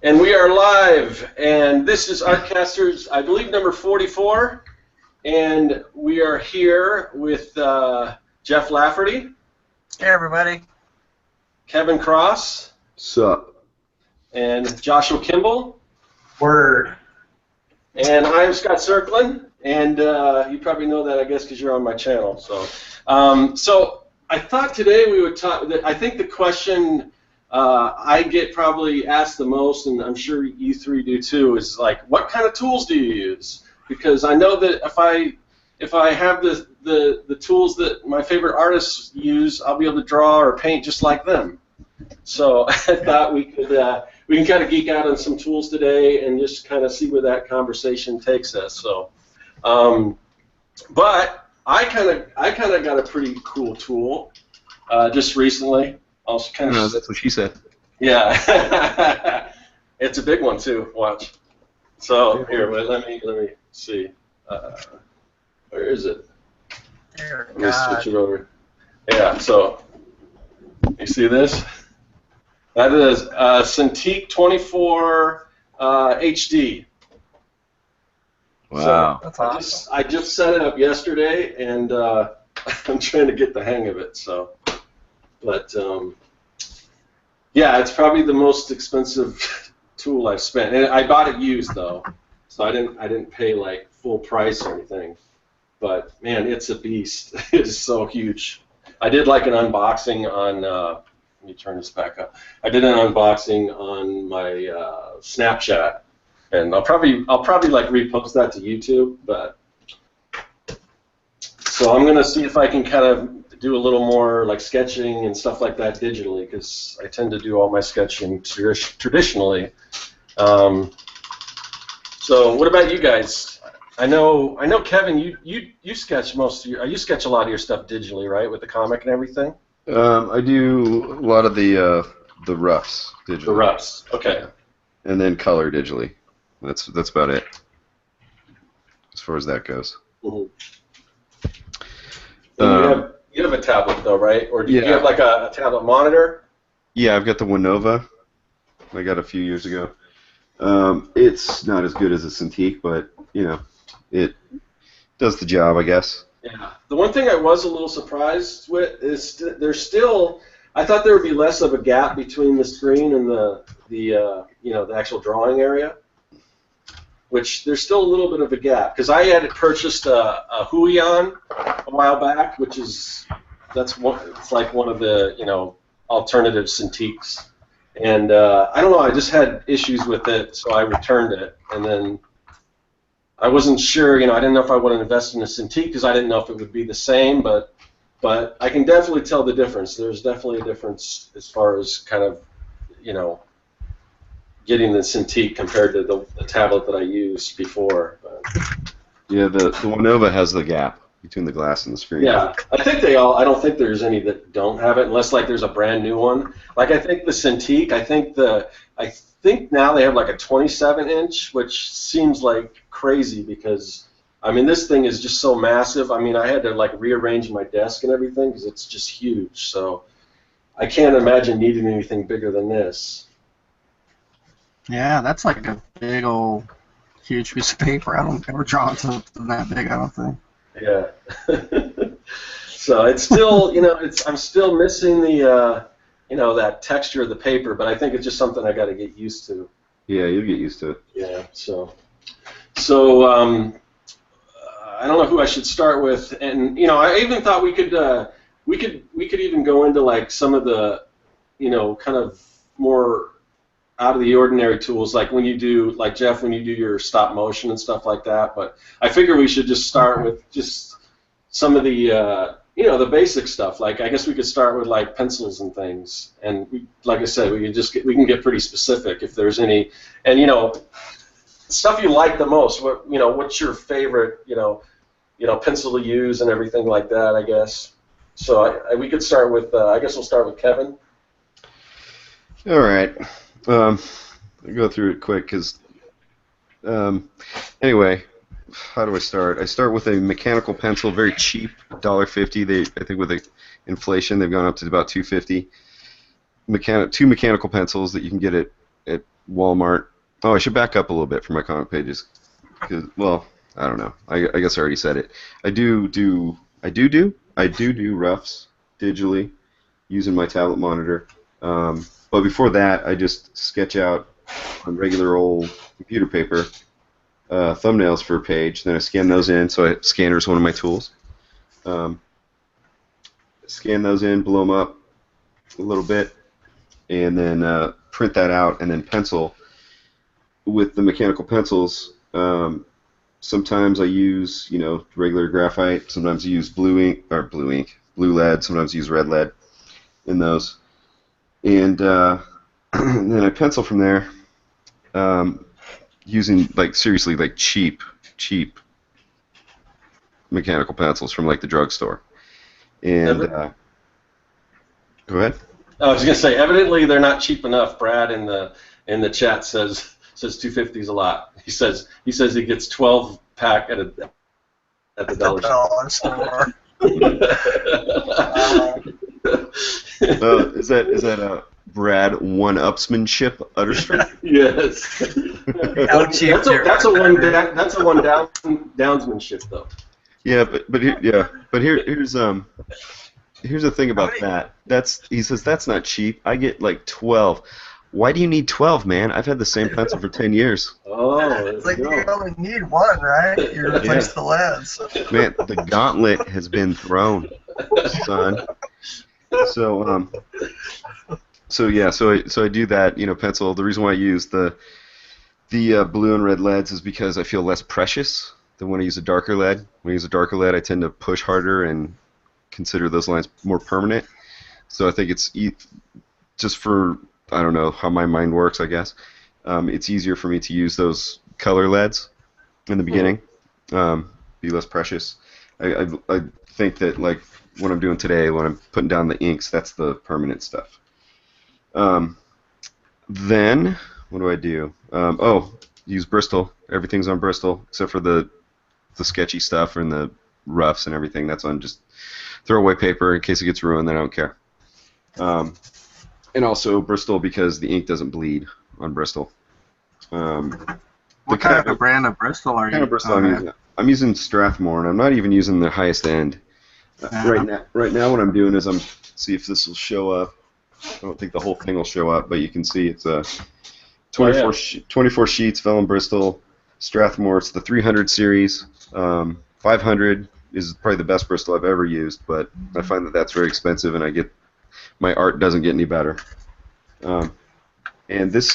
And we are live, and this is Artcasters, I believe, number 44, and we are here with Jeff Lafferty. Hey, everybody. Kevin Cross. Sup. And Joshua Kemble. Word. And I'm Scott Serkland, and you probably know that, I guess, because you're on my channel. So I thought today we would talk. I think the question I get probably asked the most, and I'm sure you three do too, is like, what kind of tools do you use? Because I know that if I have the tools that my favorite artists use, I'll be able to draw or paint just like them. So I thought we can kind of geek out on some tools today and just kind of see where that conversation takes us. So, but I kind of got a pretty cool tool just recently. I'll kind of. No, that's what she said. Yeah, it's a big one too. Watch. So here, let me see. Where is it? Let me switch it over. Yeah. So you see this? That is Cintiq 24 HD. Wow. So That's awesome. I just set it up yesterday, and I'm trying to get the hang of it. So, but yeah, it's probably the most expensive tool I've spent, and I bought it used though, so I didn't pay like full price or anything. But man, it's a beast. It's so huge. I did like an unboxing on. Let me turn this back up. I did an unboxing on my Snapchat, and I'll probably like repost that to YouTube. But so I'm gonna see if I can kind of do a little more like sketching and stuff like that digitally, because I tend to do all my sketching traditionally. So what about you guys? I know Kevin, you sketch most of you sketch a lot of your stuff digitally, right, with the comic and everything. I do a lot of the roughs digitally. The roughs, okay. Yeah. And then color digitally. That's about it, as far as that goes. Mm-hmm. You have a tablet though, right? Or do you have like a tablet monitor? Yeah, I've got the Winova. I got a few years ago. It's not as good as a Cintiq, but you know, it does the job, I guess. Yeah. The one thing I was a little surprised with is there's still. I thought there would be less of a gap between the screen and the actual drawing area, which there's still a little bit of a gap, because I had purchased a Huion a while back, it's like one of the alternative Cintiqs, and I don't know, I just had issues with it, so I returned it, and then I wasn't sure, I didn't know if I would invest in a Cintiq because I didn't know if it would be the same, but I can definitely tell the difference. There's definitely a difference as far as kind of, getting the Cintiq compared to the tablet that I used before. Yeah, the Winova has the gap between the glass and the screen. Yeah, I think they all. I don't think there's any that don't have it, unless like there's a brand new one. Like I think the Cintiq. I think now they have like a 27-inch, which seems like crazy because I mean this thing is just so massive. I mean I had to like rearrange my desk and everything because it's just huge. So I can't imagine needing anything bigger than this. Yeah, that's like a big old, huge piece of paper. I don't ever draw something that big, I don't think. Yeah. So it's still, I'm still missing the, that texture of the paper, but I think it's just something I got to get used to. Yeah, you'll get used to it. Yeah. So I don't know who I should start with, and I even thought we could even go into like some of the, kind of more out of the ordinary tools, like when you do, like Jeff, when you do your stop motion and stuff like that. But I figure we should just start with just some of the, the basic stuff. Like I guess we could start with like pencils and things. And like I said, we can get pretty specific if there's any, and stuff you like the most. What's your favorite, pencil to use and everything like that, I guess. So we could start with, I guess we'll start with Kevin. All right. I'll go through it quick because, anyway, how do I start? I start with a mechanical pencil, very cheap, $1.50. I think with the inflation, they've gone up to about $2.50. Two mechanical pencils that you can get at Walmart. Oh, I should back up a little bit for my comic pages. 'Cause, well, I don't know. I guess I already said it. I do do roughs digitally using my tablet monitor. But before that, I just sketch out on regular old computer paper thumbnails for a page. Then I scan those in. So scanner is one of my tools. Scan those in, blow them up a little bit, and then print that out, and then pencil with the mechanical pencils. Sometimes I use, regular graphite. Sometimes I use blue lead. Sometimes I use red lead in those, and then I pencil from there, using seriously cheap mechanical pencils from the drugstore. And go ahead. I was gonna say, evidently they're not cheap enough. Brad in the chat says 250 is a lot. He says he gets 12 pack at the dollar store. Is that a Brad one-upsmanship utterstream? Yes. That's a one downsmanship though. Yeah, but here's the thing about that. He says that's not cheap. I get 12. Why do you need 12, man? I've had the same pencil for 10 years. Oh, it's you only need one, right? You replace the leads. Man, the gauntlet has been thrown, son. So I do that, pencil. The reason why I use the blue and red leads is because I feel less precious than when I use a darker lead. When I use a darker lead, I tend to push harder and consider those lines more permanent. So I think it's just for, I don't know how my mind works, I guess. It's easier for me to use those color leads in the beginning, be less precious. I think that what I'm doing today, when I'm putting down the inks, that's the permanent stuff. Then what do I do? Use Bristol. Everything's on Bristol except for the sketchy stuff and the roughs and everything. That's on just throwaway paper in case it gets ruined. Then I don't care. And also Bristol because the ink doesn't bleed on Bristol. What kind of brand of Bristol are you? I'm using Strathmore, and I'm not even using the highest end. Right now, what I'm doing is see if this will show up. I don't think the whole thing will show up, but you can see it's a 24 sheets, vellum Bristol, Strathmore. It's the 300 series. 500 is probably the best Bristol I've ever used, but I find that that's very expensive, and my art doesn't get any better. And this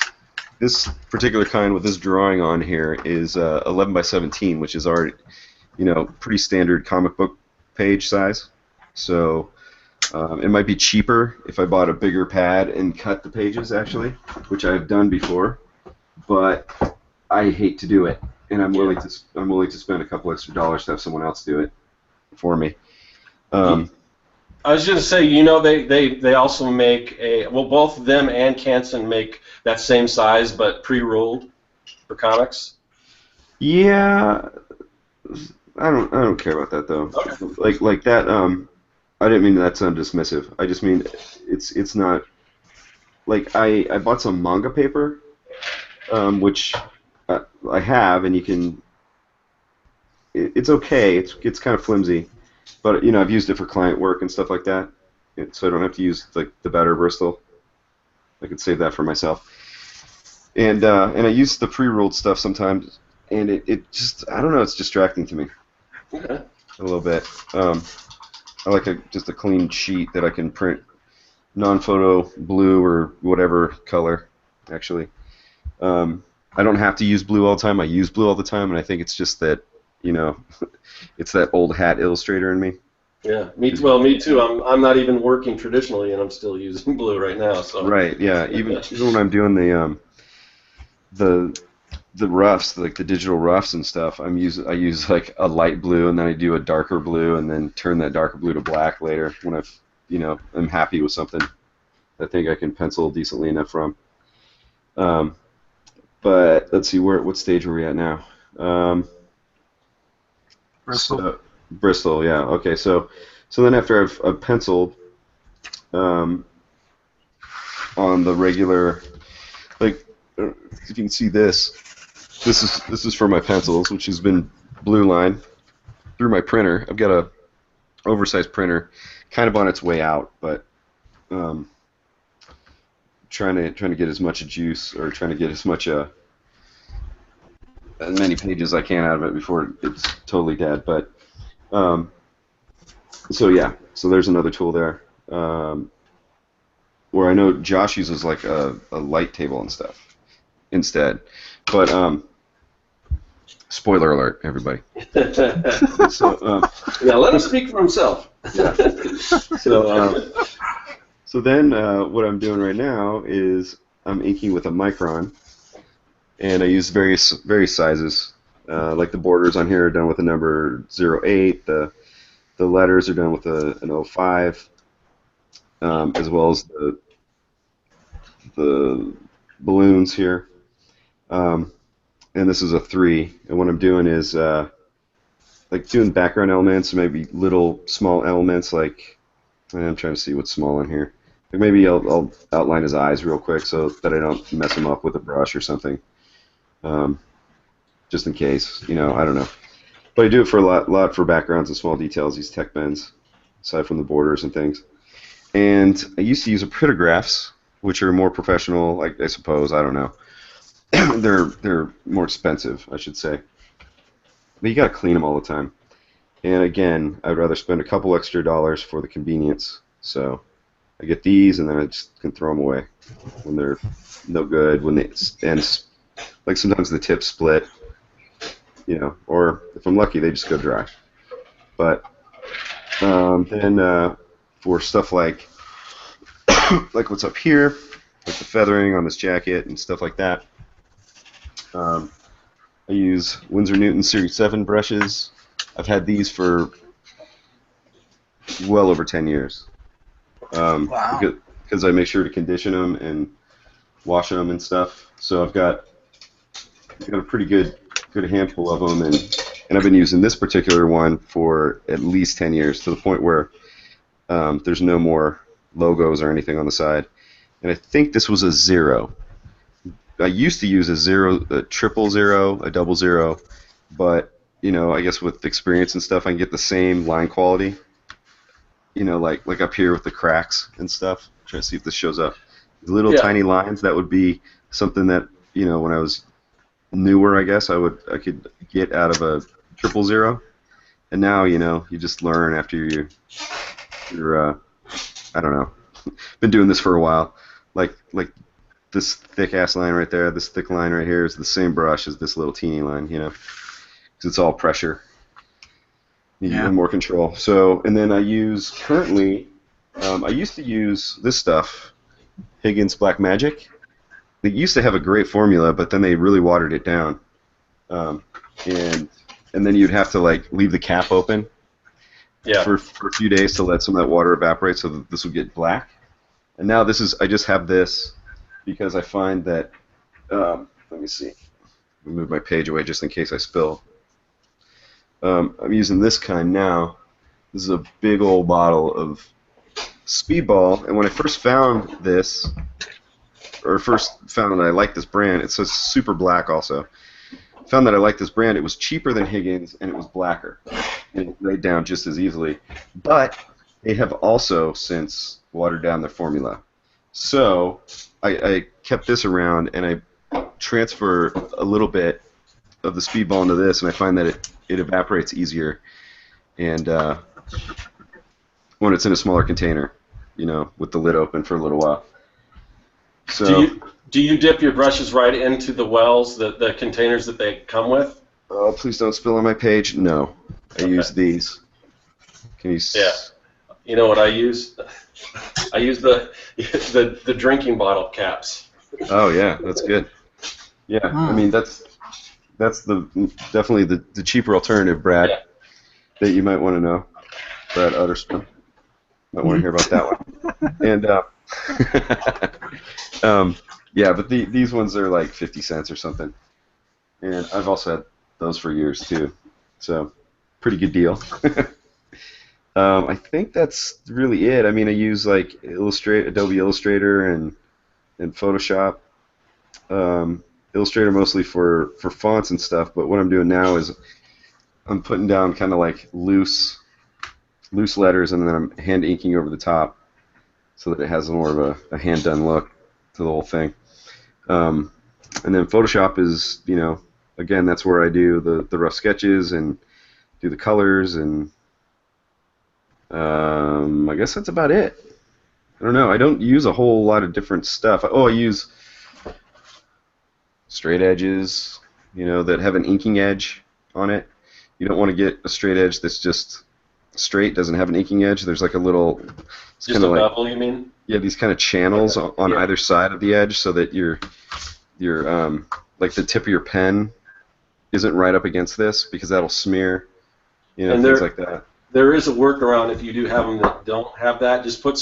particular kind with this drawing on here is 11 by 17, which is already, pretty standard comic book page size. So it might be cheaper if I bought a bigger pad and cut the pages, actually, which I've done before. But I hate to do it, and I'm willing to spend a couple extra dollars to have someone else do it for me. I was going to say, they also make both them and Canson make that same size but pre-ruled for comics. Yeah, I don't care about that though. Okay. Like that. I didn't mean that to sound dismissive. I just mean it's not. I bought some manga paper, which I have, and you can. It's okay. It's kind of flimsy. But I've used it for client work and stuff like that, so I don't have to use the better Bristol. I could save that for myself. And I use the pre-ruled stuff sometimes, and it just, I don't know, it's distracting to me. Okay. A little bit. I like just a clean sheet that I can print non-photo blue or whatever color. Actually, I don't have to use blue all the time. I use blue all the time, and I think it's just that. It's that old hat illustrator in me. Yeah, me too. I'm not even working traditionally, and I'm still using blue right now. So. Right. Yeah. Even when I'm doing the roughs, the digital roughs and stuff, I use a light blue, and then I do a darker blue, and then turn that darker blue to black later when I'm happy with something. I think I can pencil decently enough from. But let's see, what stage are we at now? Bristol. Bristol, yeah. Okay, so then after I've penciled on the regular, if you can see this, this is for my pencils, which has been blue line through my printer. I've got a oversized printer, kind of on its way out, but trying to get as much juice, or trying to get as many pages as I can out of it before it's totally dead. But so yeah, so there's another tool there. Where I know Josh uses like a light table and stuff instead, but spoiler alert, everybody. So, yeah, let him speak for himself. Yeah. So then what I'm doing right now is I'm inking with a micron, and I use various sizes. Like the borders on here are done with a number 08. The letters are done with an 05, as well as the balloons here. And this is a 3. And what I'm doing is like doing background elements, maybe little small elements. Like I'm trying to see what's small in here. Like maybe I'll outline his eyes real quick so that I don't mess him up with a brush or something. Just in case, I don't know. But I do it for a lot for backgrounds and small details. These tech bends, aside from the borders and things. And I used to use printographs, which are more professional, I suppose. I don't know. They're more expensive, I should say. But you got to clean them all the time. And again, I'd rather spend a couple extra dollars for the convenience. So I get these, and then I just can throw them away when they're no good. And like sometimes the tips split, or if I'm lucky, they just go dry. But then for stuff like what's up here, like the feathering on this jacket and stuff like that, I use Winsor Newton Series 7 brushes. I've had these for well over 10 years. Wow. Because I make sure to condition them and wash them and stuff. So I've got a pretty good handful of them, and I've been using this particular one for at least 10 years, to the point where there's no more logos or anything on the side. And I think this was a 0. I used to use a 0, a 000, a 00, but I guess with experience and stuff, I can get the same line quality. Like up here with the cracks and stuff. Try to see if this shows up. The little tiny lines, that would be something that when I was newer, I guess I could get out of a 000. And now you just learn after you're I don't know, been doing this for a while. Like this thick ass line right there, this thick line right here is the same brush as this little teeny line, because it's all pressure. You get more control. So, and then I use currently, I used to use this stuff, Higgins Black Magic. They used to have a great formula, but then they really watered it down. And then you'd have to leave the cap open for a few days to let some of that water evaporate, so that this would get black. And now I just have this because I find that, let me see, let me move my page away just in case I spill. I'm using this kind now. This is a big old bottle of Speedball, and when I first found this, or first found that I liked this brand, it says super black also. Found that I liked this brand. It was cheaper than Higgins, and it was blacker, and it laid down just as easily. But they have also since watered down their formula. So I kept this around, and I transfer a little bit of the Speedball into this, and I find that it evaporates easier, and when it's in a smaller container, with the lid open for a little while. So do you dip your brushes right into the wells, the containers that they come with? Oh, please don't spill on my page. No, I use these. Can you? Yeah. You know what I use? I use the drinking bottle caps. Oh yeah, that's good. Yeah, I mean that's definitely the cheaper alternative, Brad. Yeah. That you might want to know, Brad Utterstrom. Might want to hear about that one. And yeah, but these ones are like 50 cents or something, and I've also had those for years too. So pretty good deal. I think that's really it. I mean, I use Adobe Illustrator and Photoshop Illustrator mostly for fonts and stuff, but what I'm doing now is I'm putting down kind of like loose letters, and then I'm hand inking over the top so that it has more of a hand done look to the whole thing. And then Photoshop is, again, that's where I do the rough sketches and do the colors, and I guess that's about it. I don't know. I don't use a whole lot of different stuff. I use straight edges, that have an inking edge on it. You don't want to get a straight edge that's just straight, doesn't have an inking edge. There's like a little... Just a bevel, you mean? Yeah, these kind of channels on either side of the edge so that your like the tip of your pen isn't right up against this, because that'll smear, and things like that. There is a workaround if you do have them that don't have that. Just put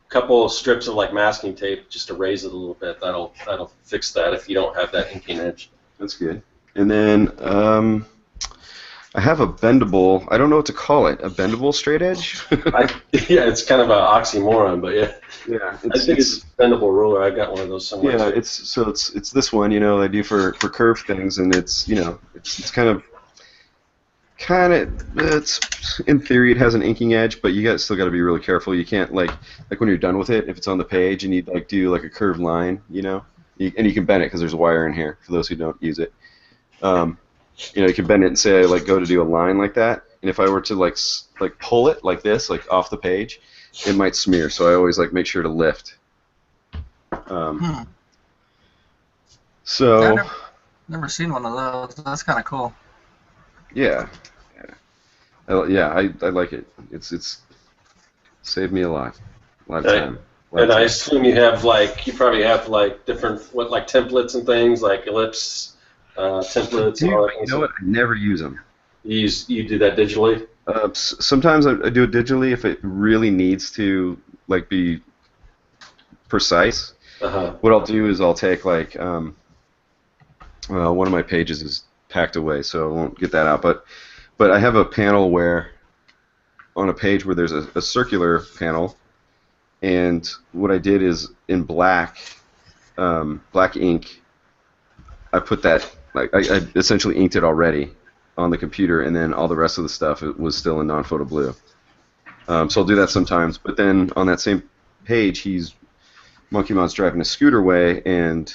couple of strips of like masking tape just to raise it a little bit. That'll fix that if you don't have that inking edge. That's good. And then I have a bendable, I don't know what to call it, a bendable straight edge? Yeah, it's kind of an oxymoron, but yeah. Yeah, I think it's a bendable ruler. I've got one of those somewhere. Yeah, it's this one, I do for curved things, and it's it's in theory it has an inking edge, but you still got to be really careful. You can't like when you're done with it, if it's on the page and you do like a curved line, and you can bend it because there's a wire in here for those who don't use it. You can bend it and say like go to do a line like that, and if I were to like pull it like this, like off the page, it might smear. So I always like make sure to lift. So I've never seen one of those. That's kind of cool. Yeah. I like it. It's saved me a lot of time. And I assume you probably have like different templates and things like ellipse templates. And all that. You know what? I never use them. You do that digitally? Sometimes I do it digitally if it really needs to like be precise. What I'll do is I'll take like one of my pages is packed away, so I won't get that out. But I have a panel where, on a page where there's a circular panel, and what I did is in black ink, I put that, I essentially inked it already on the computer, and then all the rest of the stuff was still in non-photo blue. So I'll do that sometimes. But then on that same page, Monkey Mod's driving a scooter away, and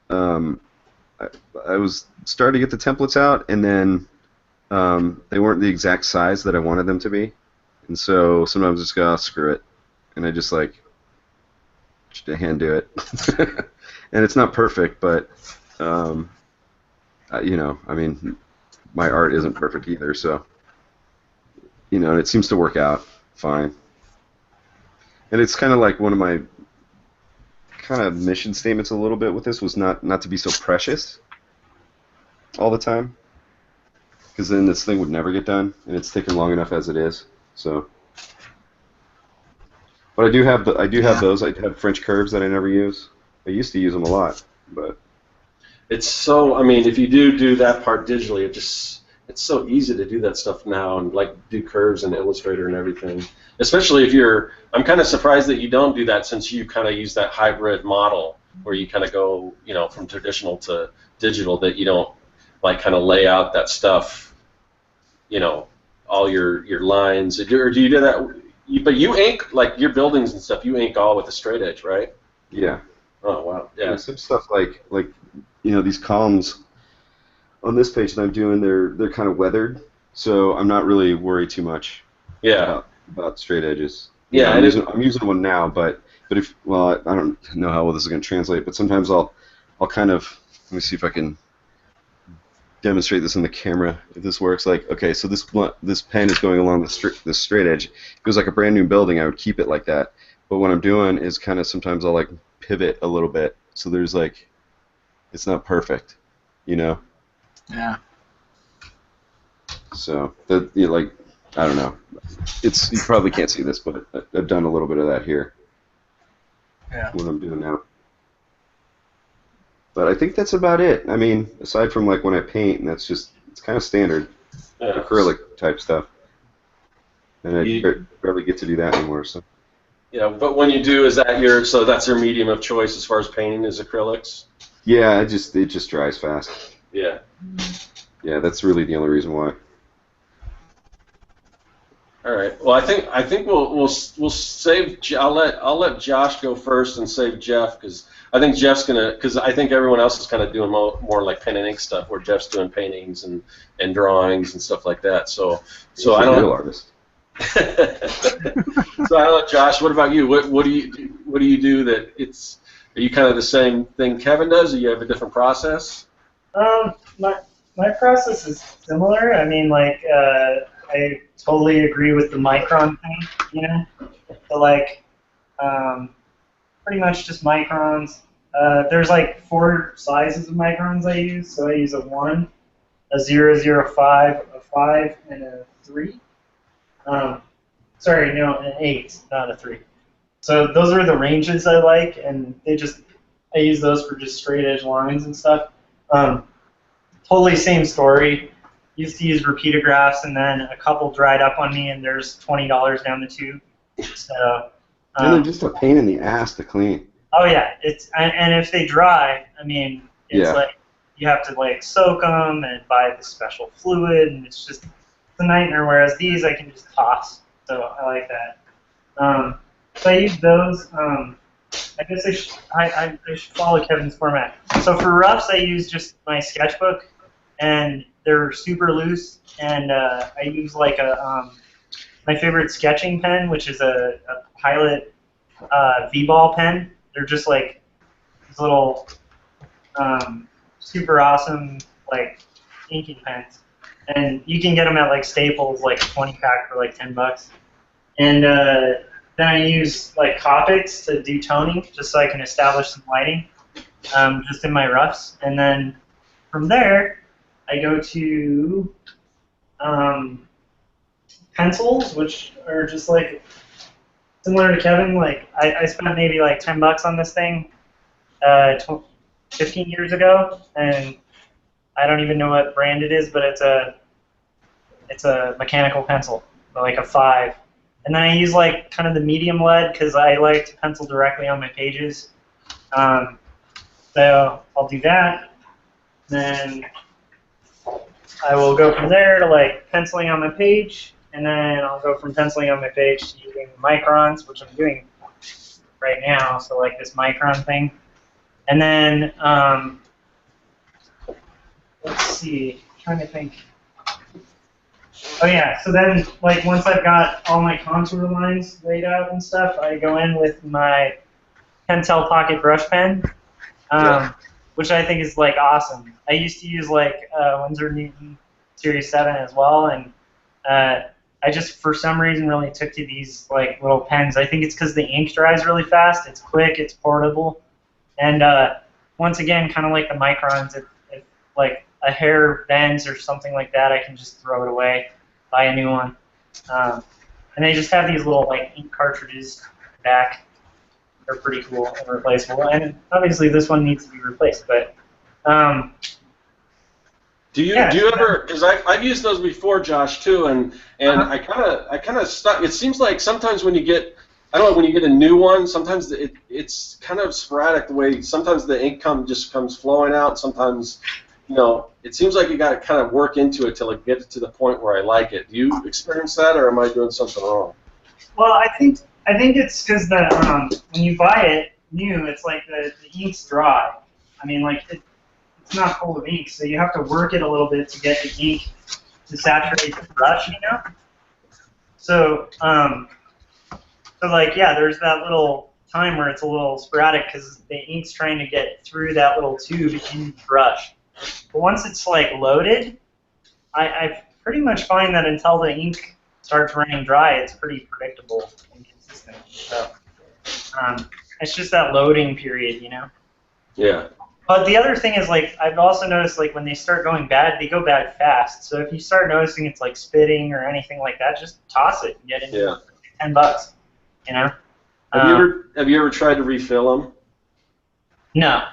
I was starting to get the templates out, and then they weren't the exact size that I wanted them to be, and so sometimes I just go, screw it, and I just hand do it. And it's not perfect, but I mean, my art isn't perfect either, so and it seems to work out fine. And it's kind of like one of my kind of mission statements a little bit with this was not to be so precious all the time, because then this thing would never get done, and it's taken long enough as it is. So, but I do have those. I have French curves that I never use. I used to use them a lot, but it's so. I mean, if you do that part digitally, it's so easy to do that stuff now and like do curves in Illustrator and everything. Especially if I'm kind of surprised that you don't do that, since you kind of use that hybrid model where you kind of go, from traditional to digital, that you don't like kind of lay out that stuff, all your lines. Or do you do that? But you ink like your buildings and stuff. You ink all with a straight edge, right? Yeah. Oh wow. Yeah. Some stuff like these columns on this page that I'm doing, they're kind of weathered, so I'm not really worried too much. Yeah. About straight edges. Yeah. I'm using one now, but I don't know how well this is going to translate. But sometimes I'll kind of, let me see if I can demonstrate this in the camera if this works. Like, okay, so this pen is going along the straight edge. If it was like a brand new building, I would keep it like that. But what I'm doing is kind of sometimes I'll like pivot a little bit, so there's like, it's not perfect, Yeah. So I don't know. You probably can't see this, but I've done a little bit of that here. Yeah. What I'm doing now. But I think that's about it. I mean, aside from like when I paint, and it's kind of standard acrylic type stuff, and I barely get to do that anymore. So. Yeah, but when you do, is that so that's your medium of choice as far as painting is acrylics? Yeah, it just dries fast. Yeah. Yeah, that's really the only reason why. All right. Well, I think we'll save. I'll let Josh go first and save Jeff because I think Jeff's because I think everyone else is kind of doing more like pen and ink stuff where Jeff's doing paintings and drawings and stuff like that. So I don't. Real artist. So I don't know, Josh. What about you? What do you do that it's? Are you kind of the same thing Kevin does, or you have a different process? My process is similar. I mean, like, I totally agree with the micron thing, you know? So, like, pretty much just microns. There's, like, 4 sizes of microns I use. So I use a 1, a 0.05, a 5, and a 3. Sorry, no, an 8, not a 3. So those are the ranges I like, and I use those for just straight edge lines and stuff. Totally same story. Used to use repeatographs, and then a couple dried up on me, and there's $20 down the tube. So. They're just a pain in the ass to clean. Oh yeah, and if they dry, I mean, it's like you have to like soak them and buy the special fluid, and it's just a nightmare. Whereas these I can just toss, so I like that. So I use those. I guess I should follow Kevin's format. So for roughs, I use just my sketchbook, and they're super loose. And I use like my favorite sketching pen, which is a Pilot V-ball pen. They're just like these little super awesome like inking pens, and you can get them at like Staples, like 20-pack for like $10. And then I use like Copics to do toning, just so I can establish some lighting, just in my roughs. And then from there, I go to pencils, which are just like similar to Kevin. Like I spent maybe like $10 on this thing 15 years ago, and I don't even know what brand it is, but it's a mechanical pencil, like a 5. And then I use like kind of the medium lead because I like to pencil directly on my pages. So I'll do that. Then I will go from there to like penciling on my page, and then I'll go from penciling on my page to using microns, which I'm doing right now. So like this micron thing. And then let's see, I'm trying to think. Oh yeah, so then like once I've got all my contour lines laid out and stuff, I go in with my Pentel Pocket brush pen, which I think is like awesome. I used to use like Winsor Newton Series 7 as well, and I just for some reason really took to these like little pens. I think it's because the ink dries really fast. It's quick, it's portable, and once again, kind of like the microns, if like a hair bends or something like that, I can just throw it away, buy a new one. And they just have these little like ink cartridges back. They're pretty cool and replaceable. And obviously this one needs to be replaced, but do you ever? Because I've used those before, Josh, too, and I kind of stuck. It seems like sometimes when you get, I don't know, when you get a new one, sometimes it's kind of sporadic the way. Sometimes the ink just comes flowing out. Sometimes, you know, it seems like you got to kind of work into it till it gets to the point where I like it. Do you experience that, or am I doing something wrong? Well, I think it's because when you buy it new, it's like the ink's dry. I mean, like it's not full of ink, so you have to work it a little bit to get the ink to saturate the brush, you know. So like yeah, there's that little time where it's a little sporadic because the ink's trying to get through that little tube in the brush. But once it's like loaded, I pretty much find that until the ink starts running dry, it's pretty predictable and consistent. So it's just that loading period, you know. Yeah. But the other thing is, like, I've also noticed, like, when they start going bad, they go bad fast. So if you start noticing it's like spitting or anything like that, just toss it and get it for $10. You know. Have you ever tried to refill them? No.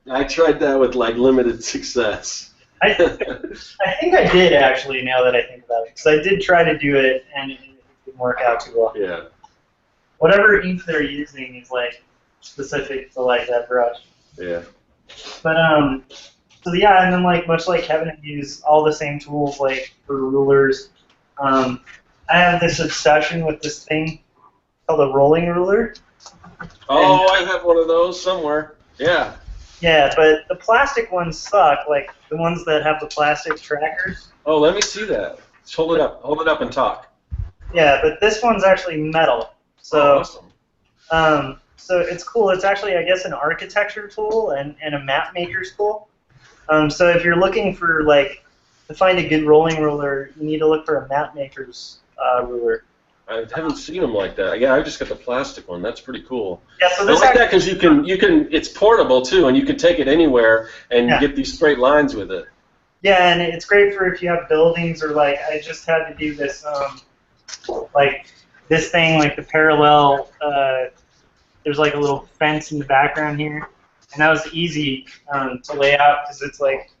I tried that with like limited success. I think I did actually. Now that I think about it, because I did try to do it and it didn't work out too well. Yeah. whatever ink they're using is like specific to like that brush. Yeah. But so yeah, and then like much like Kevin, I use all the same tools like for rulers. I have this obsession with this thing called a rolling ruler. Oh, I have one of those somewhere. Yeah. Yeah, but the plastic ones suck, like the ones that have the plastic trackers. Oh, let me see that. Just hold it up. Hold it up and talk. Yeah, but this one's actually metal. So, awesome. So it's cool. It's actually, I guess, an architecture tool and a map maker's tool. So if you're looking for like to find a good rolling ruler, you need to look for a map maker's ruler. I haven't seen them like that. Yeah, I just got the plastic one. That's pretty cool. Yeah, so I this like that because you can. It's portable too, and you can take it anywhere and Yeah. get these straight lines with it. Yeah, and it's great for if you have buildings or like I just had to do this like this thing like the parallel. There's like a little fence in the background here, and that was easy to lay out because it's like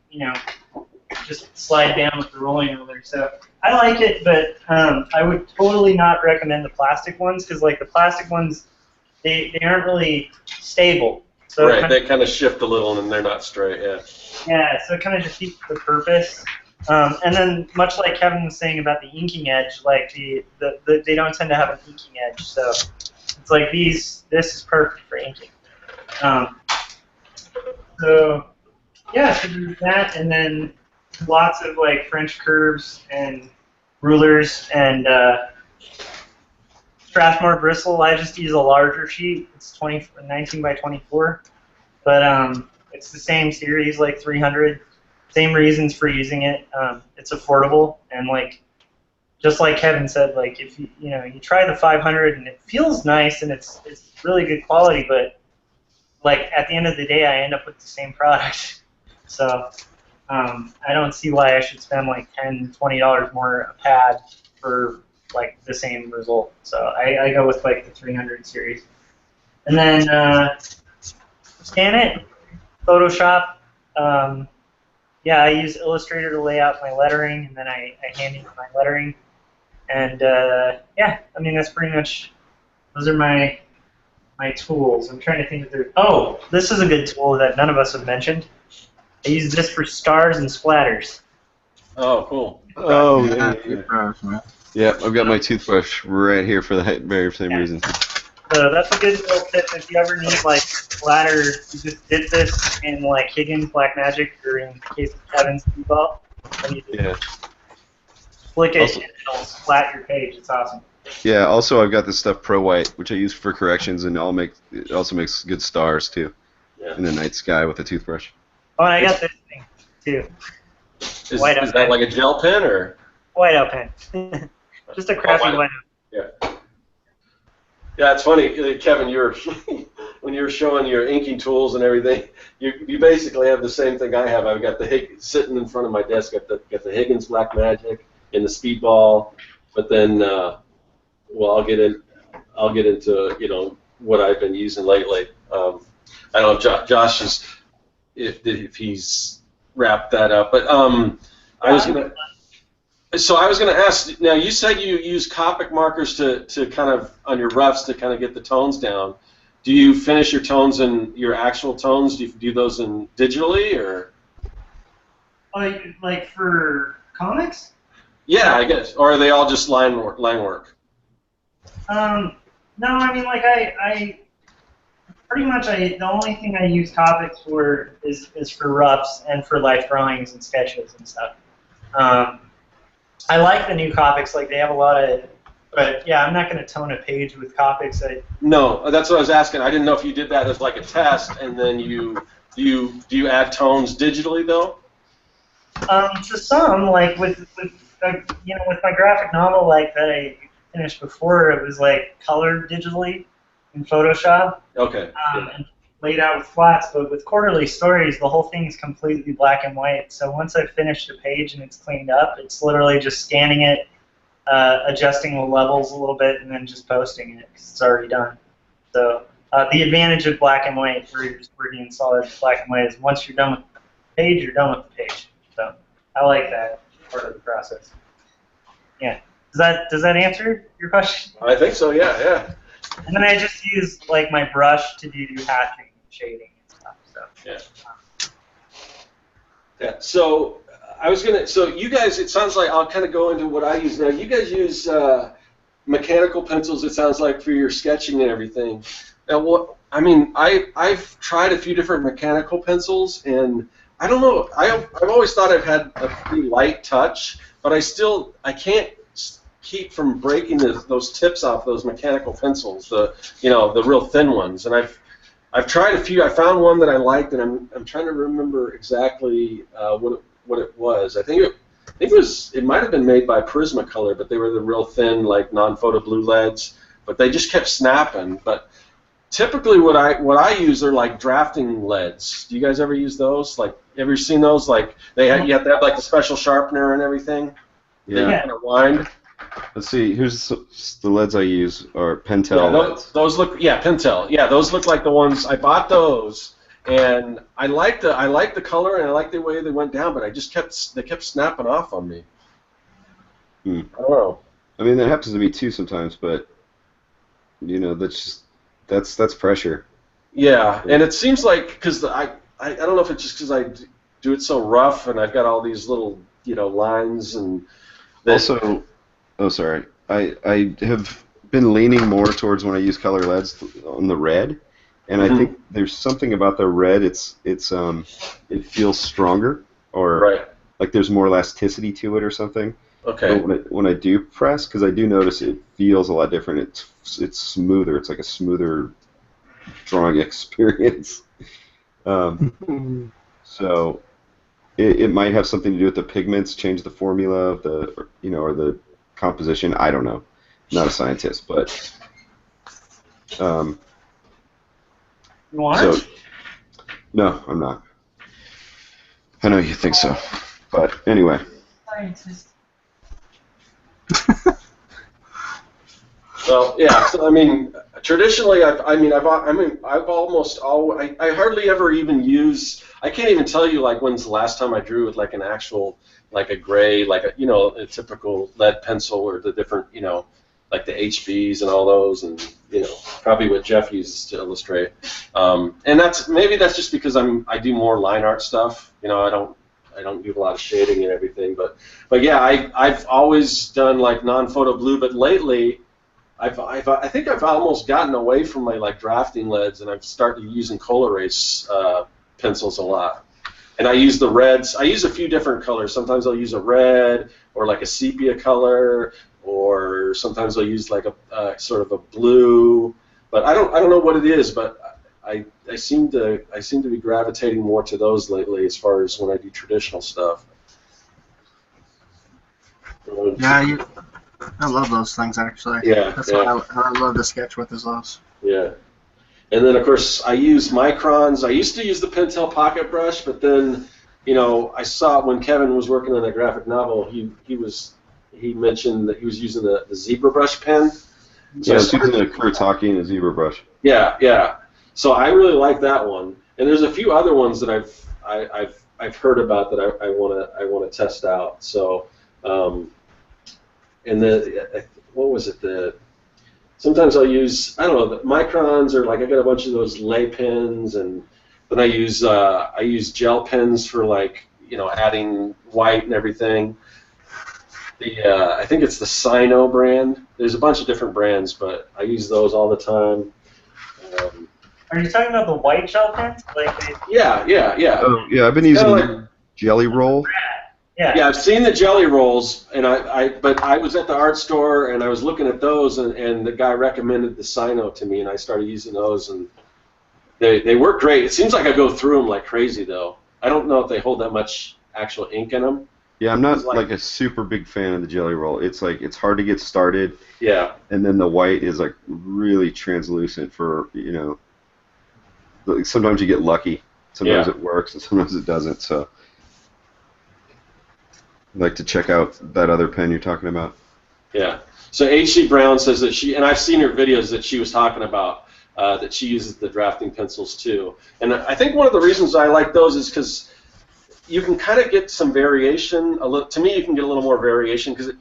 just slide down with the rolling ruler. So I like it, but I would totally not recommend the plastic ones because like the plastic ones they aren't really stable. So Right, they kind of shift a little and they're not straight. Yeah. Yeah, so it kind of defeats the purpose. And then, much like Kevin was saying about the inking edge, like they don't tend to have an inking edge, so it's like this is perfect for inking. So yeah, so there's that, and then lots of like French curves and rulers and Strathmore bristle. I just use a larger sheet. It's 19 by 24, but it's the same series, like 300. Same reasons for using it. It's affordable, and like just like Kevin said, like if you you try the 500 and it feels nice and it's really good quality, but like at the end of the day, I end up with the same product. So I don't see why I should spend like $10, $20 more a pad for like the same result. So I go with like the 300 series, and then scan it, Photoshop. Yeah, I use Illustrator to lay out my lettering, and then I hand ink my lettering. And yeah, I mean that's pretty much. Those are my tools. I'm trying to think if there's. Oh, this is a good tool that none of us have mentioned. I use this for stars and splatters. Oh, cool. Oh, Yeah, yeah. toothbrush, man. Yeah, I've got my toothbrush right here for the very same reason. So that's a good little tip if you ever need like splatter. You just dip this in like Higgins Black Magic, or in the case of Kevin's Speedball, and you just flick it Also- and it'll splat your page. It's awesome. Yeah, also I've got this stuff Pro White, which I use for corrections, and it also makes good stars too Yeah. in the night sky with a toothbrush. Oh, and I got this thing too. Is Whiteout that pen. like a gel pen or? Whiteout pen. Just a crappy whiteout. whiteout. Yeah. Yeah, it's funny, Kevin. When you're showing your inking tools and everything, you basically have the same thing I have. I've got the sitting in front of my desk. Got the Higgins Black Magic and the Speedball, but then I'll get into what I've been using lately. I don't know if Josh is if he's wrapped that up, but I was gonna ask. Now you said you use Copic markers to kind of on your roughs to kind of get the tones down. Do you finish your tones and your actual tones? Do you do those in digitally or? Like for comics? Yeah, I guess. Or are they all just line work? No, I mean like I pretty much the only thing I use Copics for is for roughs and for life drawings and sketches and stuff. I like the new Copics, like they have a lot of, but yeah, I'm not going to tone a page with Copics. No, that's what I was asking. I didn't know if you did that as like a test, and then do you add tones digitally though? To some, like with my graphic novel like that I finished before, it was like colored digitally in Photoshop. Okay. And laid out with flats, but with quarterly stories, the whole thing's completely black and white. So once I've finished a page and it's cleaned up, it's literally just scanning it, adjusting the levels a little bit, and then just posting it because it's already done. So the advantage of black and white, where you're just working in solid black and white, is once you're done with the page, you're done with the page. So I like that part of the process. Yeah. Does that answer your question? I think so. Yeah. And then I just use like my brush to do hatching and shading and stuff. So. Yeah. Yeah. So I was gonna. So you guys, it sounds like I'll kind of go into what I use now. You guys use mechanical pencils. It sounds like for your sketching and everything. Now, what? I mean, I've tried a few different mechanical pencils, and I don't know. I've always thought I've had a pretty light touch, but I can't keep from breaking those tips off those mechanical pencils. The real thin ones, and I've tried a few. I found one that I liked, and I'm trying to remember exactly what it was. I think it might have been made by Prismacolor, but they were the real thin, like non-photo blue leads. But they just kept snapping. But typically, what I use are like drafting leads. Do you guys ever use those? Like, ever seen those? Like you have to have like the special sharpener and everything. Yeah. They kind of wind. Let's see. Here's the leads I use are Pentel leads. Those look Pentel. Yeah, those look like the ones I bought those, and I like the color and I like the way they went down, but they kept snapping off on me. I don't know. I mean, that happens to me too sometimes, but that's pressure. Yeah, and it seems like because I don't know if it's just because I do it so rough and I've got all these little lines and. Also, oh sorry, I have been leaning more towards when I use color leads on the red, and I think there's something about the red. It feels stronger, or like there's more elasticity to it or something. Okay. But when I do press, because I do notice it feels a lot different. It's smoother. It's like a smoother drawing experience. So it might have something to do with the pigments, change the formula of or the composition. I don't know. I'm not a scientist, but You want? So, no, I'm not. I know you think so, but anyway. Scientist. Well, yeah. So I mean, traditionally, I've almost always. I hardly ever even use. I can't even tell you like when's the last time I drew with like an actual like a gray, like a typical lead pencil or the different like the HBs and all those, and probably what Jeff uses to illustrate. And maybe that's just because I do more line art stuff. I don't do a lot of shading and everything, but yeah, I've always done like non-photo blue, but lately I think I've almost gotten away from my like drafting leads, and I've started using Col-Erase pencils a lot. And I use the reds. I use a few different colors. Sometimes I'll use a red or like a sepia color, or sometimes I'll use like a sort of a blue. But I don't know what it is, but I seem to be gravitating more to those lately as far as when I do traditional stuff. Yeah, I love those things actually. Yeah, that's what I love to sketch with is those. Yeah, and then of course I use microns. I used to use the Pentel Pocket Brush, but then I saw when Kevin was working on that graphic novel, he mentioned that he was using the Zebra Brush pen. So yeah, I was using the Kuretake and a Zebra Brush. Yeah. So I really like that one, and there's a few other ones that I've heard about that I want to test out. So. And what was it? Sometimes I'll use the microns, or like I got a bunch of those lay pens, and then I use gel pens for like adding white and everything. I think it's the Sino brand. There's a bunch of different brands, but I use those all the time. Are you talking about the white gel pens? Yeah. Oh yeah, I've been using Jelly Roll. Yeah, I've seen the jelly rolls, and but I was at the art store and I was looking at those, and the guy recommended the Sino to me, and I started using those, and they work great. It seems like I go through them like crazy though. I don't know if they hold that much actual ink in them. Yeah, I'm not like a super big fan of the Jelly Roll. It's like it's hard to get started. Yeah. And then the white is like really translucent for sometimes you get lucky. Sometimes it works and sometimes it doesn't. So. I'd like to check out that other pen you're talking about. Yeah. So H.C. Brown says that and I've seen her videos that she was talking about, that she uses the drafting pencils too. And I think one of the reasons I like those is because you can kind of get some variation. To me, you can get a little more variation because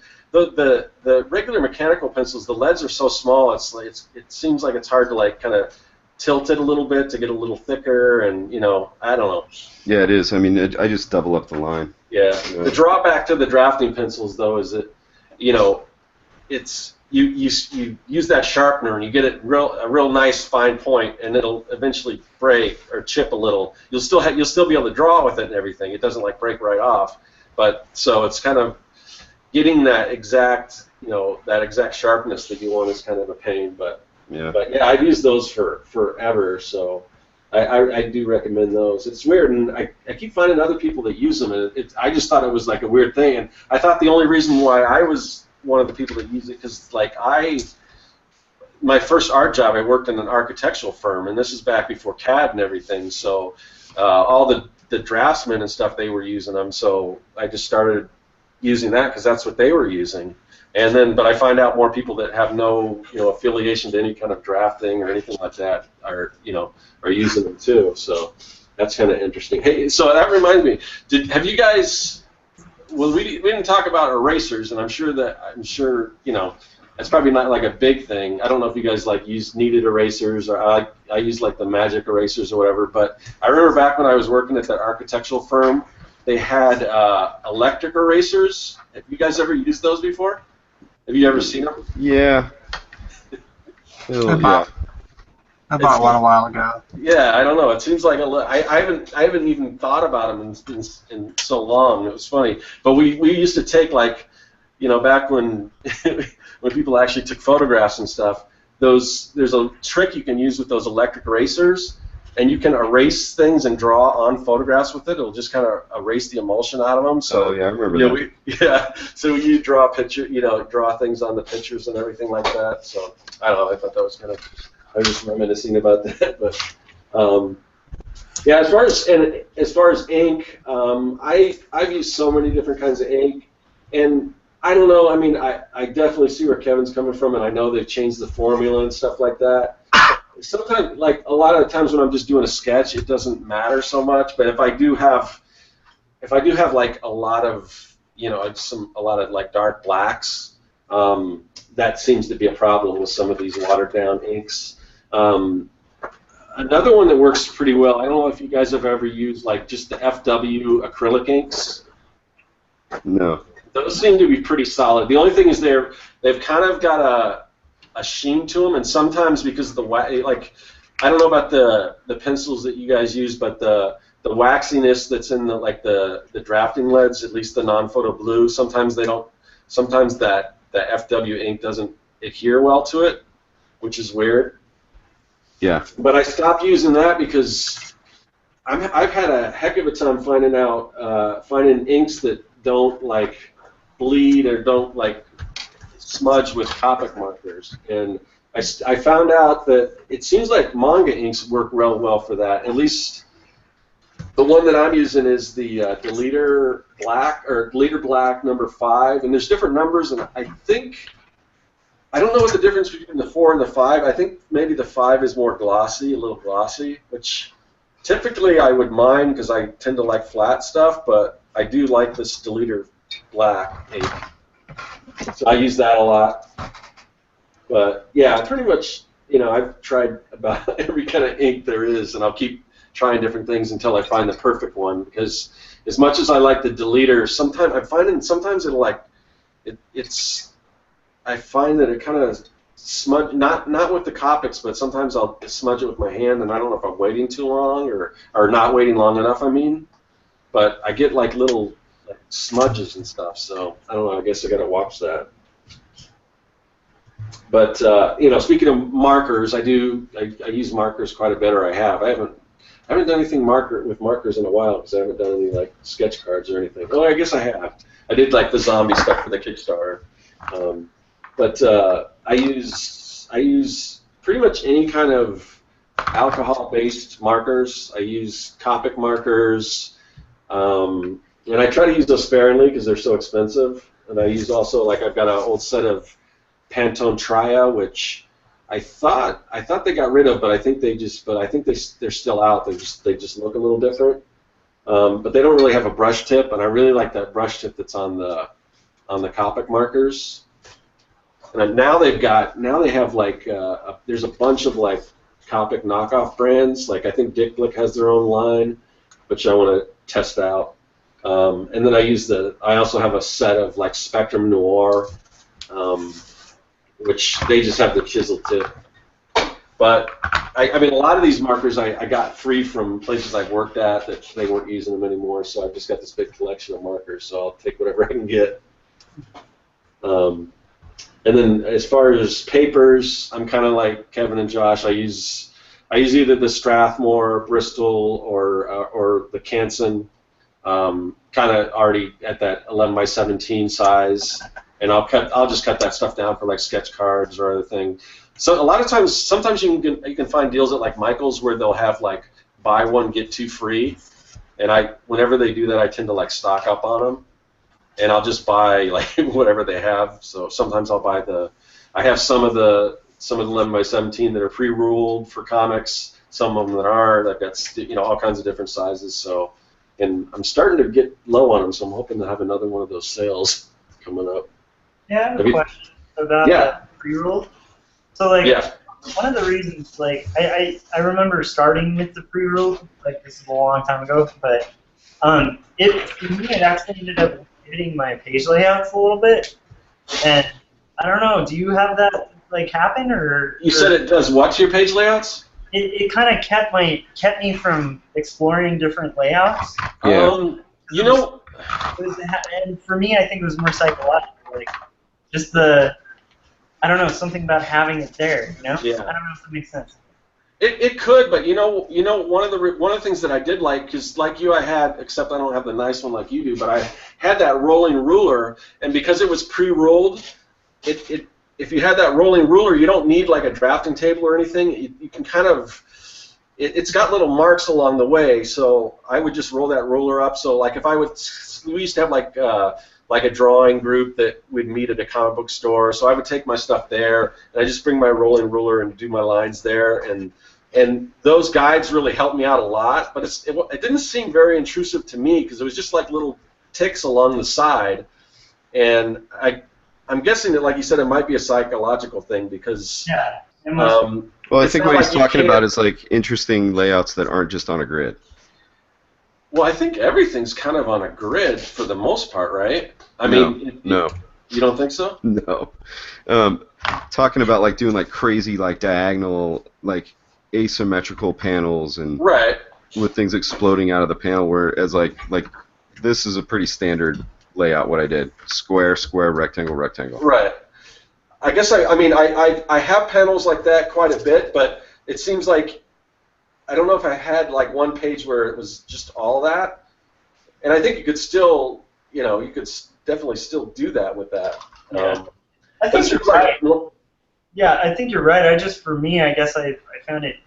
the regular mechanical pencils, the leads are so small. It seems like it's hard to like kind of tilt it a little bit to get a little thicker, and I don't know. Yeah, it is. I mean, I just double up the line. Yeah. The drawback to the drafting pencils though is that it's you use that sharpener and you get a real nice fine point, and it'll eventually break or chip a little. You'll still be able to draw with it and everything. It doesn't like break right off, but so it's kind of getting that exact sharpness that you want is kind of a pain. But yeah, I've used those for forever, so I do recommend those. It's weird, and I keep finding other people that use them, and I just thought it was like a weird thing, and I thought the only reason why I was one of the people that use it because my first art job I worked in an architectural firm, and this is back before CAD and everything, so all the draftsmen and stuff, they were using them, so I just started using that because that's what they were using. And then, but I find out more people that have no, affiliation to any kind of drafting or anything like that are using them too. So that's kind of interesting. Hey, so that reminds me, have you guys? Well, we didn't talk about erasers, and I'm sure that's probably not like a big thing. I don't know if you guys like use kneaded erasers, or I use like the magic erasers or whatever. But I remember back when I was working at that architectural firm, they had electric erasers. Have you guys ever used those before? Have you ever seen them? Yeah. I bought one a while ago. Yeah, I don't know. It seems like I haven't even thought about them in so long. It was funny, but we used to take back when when people actually took photographs and stuff. There's a trick you can use with those electric erasers, and you can erase things and draw on photographs with it. It'll just kind of erase the emulsion out of them. So yeah, I remember that. So you draw draw things on the pictures and everything like that. So I don't know. I thought that was kind of. I was just reminiscing about that, but yeah. As far as ink, I've used so many different kinds of ink, and I don't know. I mean, I definitely see where Kevin's coming from, and I know they've changed the formula and stuff like that. Sometimes, like a lot of the times when I'm just doing a sketch, it doesn't matter so much. But if I do have like a lot of like dark blacks, that seems to be a problem with some of these watered down inks. Another one that works pretty well, I don't know if you guys have ever used like just the FW acrylic inks. No. Those seem to be pretty solid. The only thing is they've kind of got a sheen to them, and sometimes because of the I don't know about the pencils that you guys use, but the waxiness that's in the drafting leads, at least the non-photo blue, sometimes that FW ink doesn't adhere well to it, which is weird. Yeah. But I stopped using that because I've had a heck of a time finding inks that don't like bleed or don't like smudge with Copic markers, and I found out that it seems like manga inks work real well for that. At least the one that I'm using is the Leader Black number 5, and there's different numbers, and I don't know what the difference between the 4 and the 5. I think maybe the 5 is more glossy, a little glossy, which typically I would mind because I tend to like flat stuff, but I do like this Deleter Black ink. So I use that a lot. But yeah, pretty much, I've tried about every kind of ink there is, and I'll keep trying different things until I find the perfect one, because as much as I like the Deleter, sometimes it'll like, I find that it kind of smudge, not with the Copics, but sometimes I'll smudge it with my hand, and I don't know if I'm waiting too long or not waiting long enough, but I get like little smudges and stuff, so I don't know, I guess I gotta watch that. But speaking of markers, I use markers quite a bit, or I haven't done anything with markers in a while because I haven't done any like sketch cards or anything. Oh, I guess I have. I did like the zombie stuff for the Kickstarter. But I use pretty much any kind of alcohol-based markers. I use Copic markers, and I try to use those sparingly because they're so expensive. And I use also I've got an old set of Pantone Tria, which I thought they got rid of, but I think they're still out. They just look a little different. But they don't really have a brush tip, and I really like that brush tip that's on the on the Copic markers. And now they have like there's a bunch of like Copic knockoff brands. Like I think Dick Blick has their own line, which I want to test out. And then I also have a set of like Spectrum Noir, which they just have the chisel tip. But I mean, a lot of these markers I got free from places I've worked at that they weren't using them anymore. So I've just got this big collection of markers. So I'll take whatever I can get. And then as far as papers, I'm kind of like Kevin and Josh. I use either the Strathmore, Bristol, or the Canson, kind of already at that 11x17 size, and I'll just cut that stuff down for like sketch cards or other thing. So a lot of times, sometimes you can find deals at like Michael's where they'll have like buy one get two free, and whenever they do that, I tend to like stock up on them. And I'll just buy like whatever they have. So sometimes I'll buy I have some of the 11x17 that are pre-ruled for comics. Some of them that aren't. I've got all kinds of different sizes. So, and I'm starting to get low on them. So I'm hoping to have another one of those sales coming up. Yeah, I have a question about the pre-ruled. So like one of the reasons, like I remember starting with the pre-ruled, like this is a long time ago, but for me it actually ended up hitting my page layouts a little bit, and I don't know. Do you have that like happen, or you said it does what to your page layouts? It kind of kept me from exploring different layouts. Yeah. And for me, I think it was more psychological, like just I don't know, something about having it there. You know? Yeah. I don't know if that makes sense. It could, but one of the things that I did like, because like you, I had, except I don't have the nice one like you do, but I had that rolling ruler, and because it was pre-rolled, if you had that rolling ruler, you don't need like a drafting table or anything. You can kind of, it's got little marks along the way, so I would just roll that ruler up. So like if we used to have like a drawing group that would meet at a comic book store, so I would take my stuff there, and I just bring my rolling ruler and do my lines there, and those guides really helped me out a lot, but it didn't seem very intrusive to me because it was just like little ticks along the side, and I'm guessing that, like you said, it might be a psychological thing because it must be. Well, I think what he's talking about is like interesting layouts that aren't just on a grid. Well, I think everything's kind of on a grid for the most part, right? I mean, no. You don't think so? No. Talking about like doing like crazy like diagonal like asymmetrical panels and with things exploding out of the panel, whereas like this is a pretty standard layout. What I did: square, square, rectangle, rectangle. Right. I guess I have panels like that quite a bit, but it seems like I don't know if I had like one page where it was just all that, and I think you could still, you could definitely still do that with that. I think you're right. Yeah, I think you're right. For me, I guess I found it.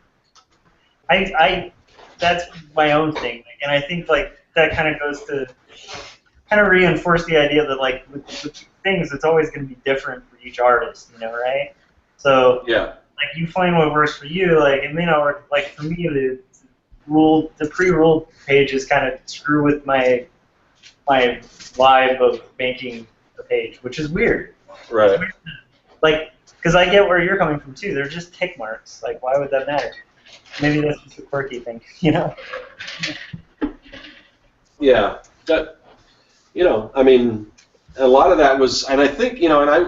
That's my own thing, and I think like that kind of goes to kind of reinforce the idea that like with things, it's always going to be different for each artist, right? So like you find what works for you, like it may not work. Like for me, the pre-ruled pages kind of screw with my vibe of making a page, which is weird. Right. It's weird. Like, because I get where you're coming from too. They're just tick marks. Like, why would that matter? Maybe that's just a quirky thing, Yeah. That, I mean, a lot of that was, and I think,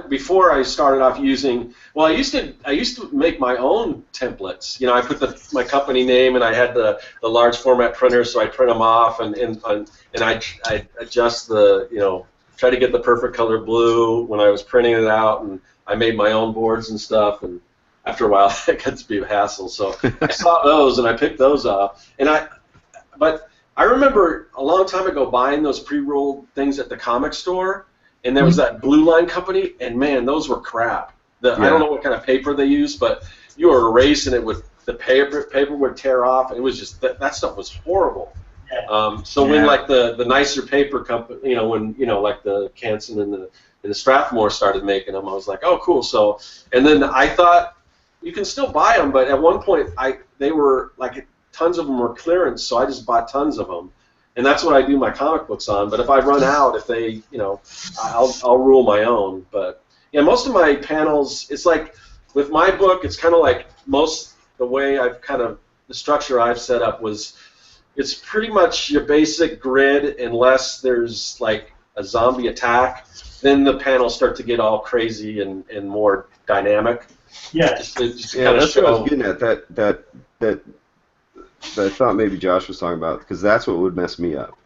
before I started off using, well, I used to make my own templates. I put my company name, and I had the large format printer, so I print them off, and I adjust try to get the perfect color blue when I was printing it out, and I made my own boards and stuff, and after a while, that got to be a hassle. So I saw those, and I picked those up, but I remember a long time ago buying those pre-rolled things at the comic store, and there was that Blue Line company, and man, those were crap. I don't know what kind of paper they used, but you were erasing it with the paper would tear off. It was just that stuff was horrible. When like the nicer paper company, when like the Canson and the Strathmore started making them, I was like, oh cool. So and then I thought you can still buy them, but at one point they were like tons of them were clearance, so I just bought tons of them. and that's what I do my comic books on. But if I run out, if they, I'll rule my own. But yeah, most of my panels, it's like with my book, it's kind of like the way the structure I've set up was, it's pretty much your basic grid unless there's like a zombie attack. Then the panels start to get all crazy and more dynamic. Yeah. That's what I was getting at. That I thought maybe Josh was talking about, because that's what would mess me up.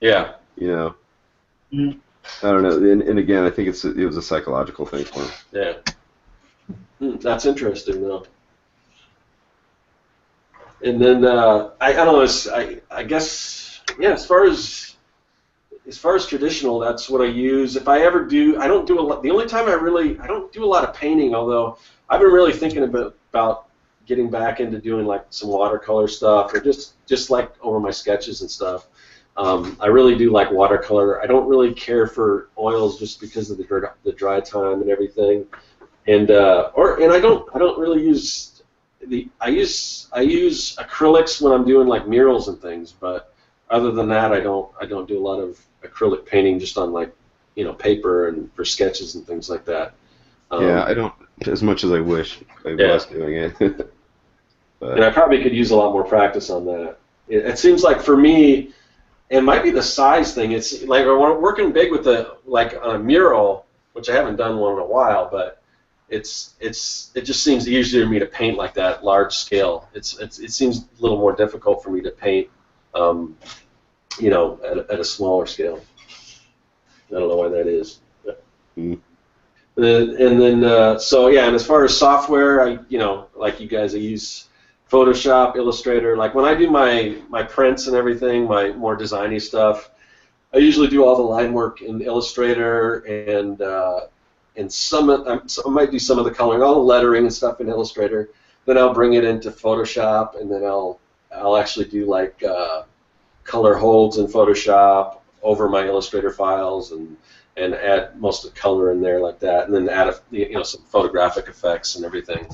Yeah. Mm. I don't know. And again, I think it was a psychological thing for him. Yeah. That's interesting, though. And then I don't know. I guess as far as traditional, that's what I use. If I ever do, I don't do a lot. The only time I don't do a lot of painting. Although I've been really thinking about getting back into doing like some watercolor stuff, or just like over my sketches and stuff. I really do like watercolor. I don't really care for oils just because of the dry time and everything. And I don't really use. I use acrylics when I'm doing like murals and things, but other than that, I don't do a lot of acrylic painting just on like paper and for sketches and things like that. Yeah, I don't as much as I wish I was doing it. But. And I probably could use a lot more practice on that. It seems like for me, it might be the size thing. It's like we're working big with on a mural, which I haven't done one in a while, but. It just seems easier to me to paint like that large scale. It seems a little more difficult for me to paint, at a smaller scale. I don't know why that is. Mm. And then and as far as software, like you guys, I use Photoshop, Illustrator. Like when I do my prints and everything, my more designy stuff, I usually do all the line work in Illustrator and I might do some of the coloring, all the lettering and stuff in Illustrator. Then I'll bring it into Photoshop, and then I'll actually do like color holds in Photoshop over my Illustrator files, and add most of the color in there like that, and then add some photographic effects and everything.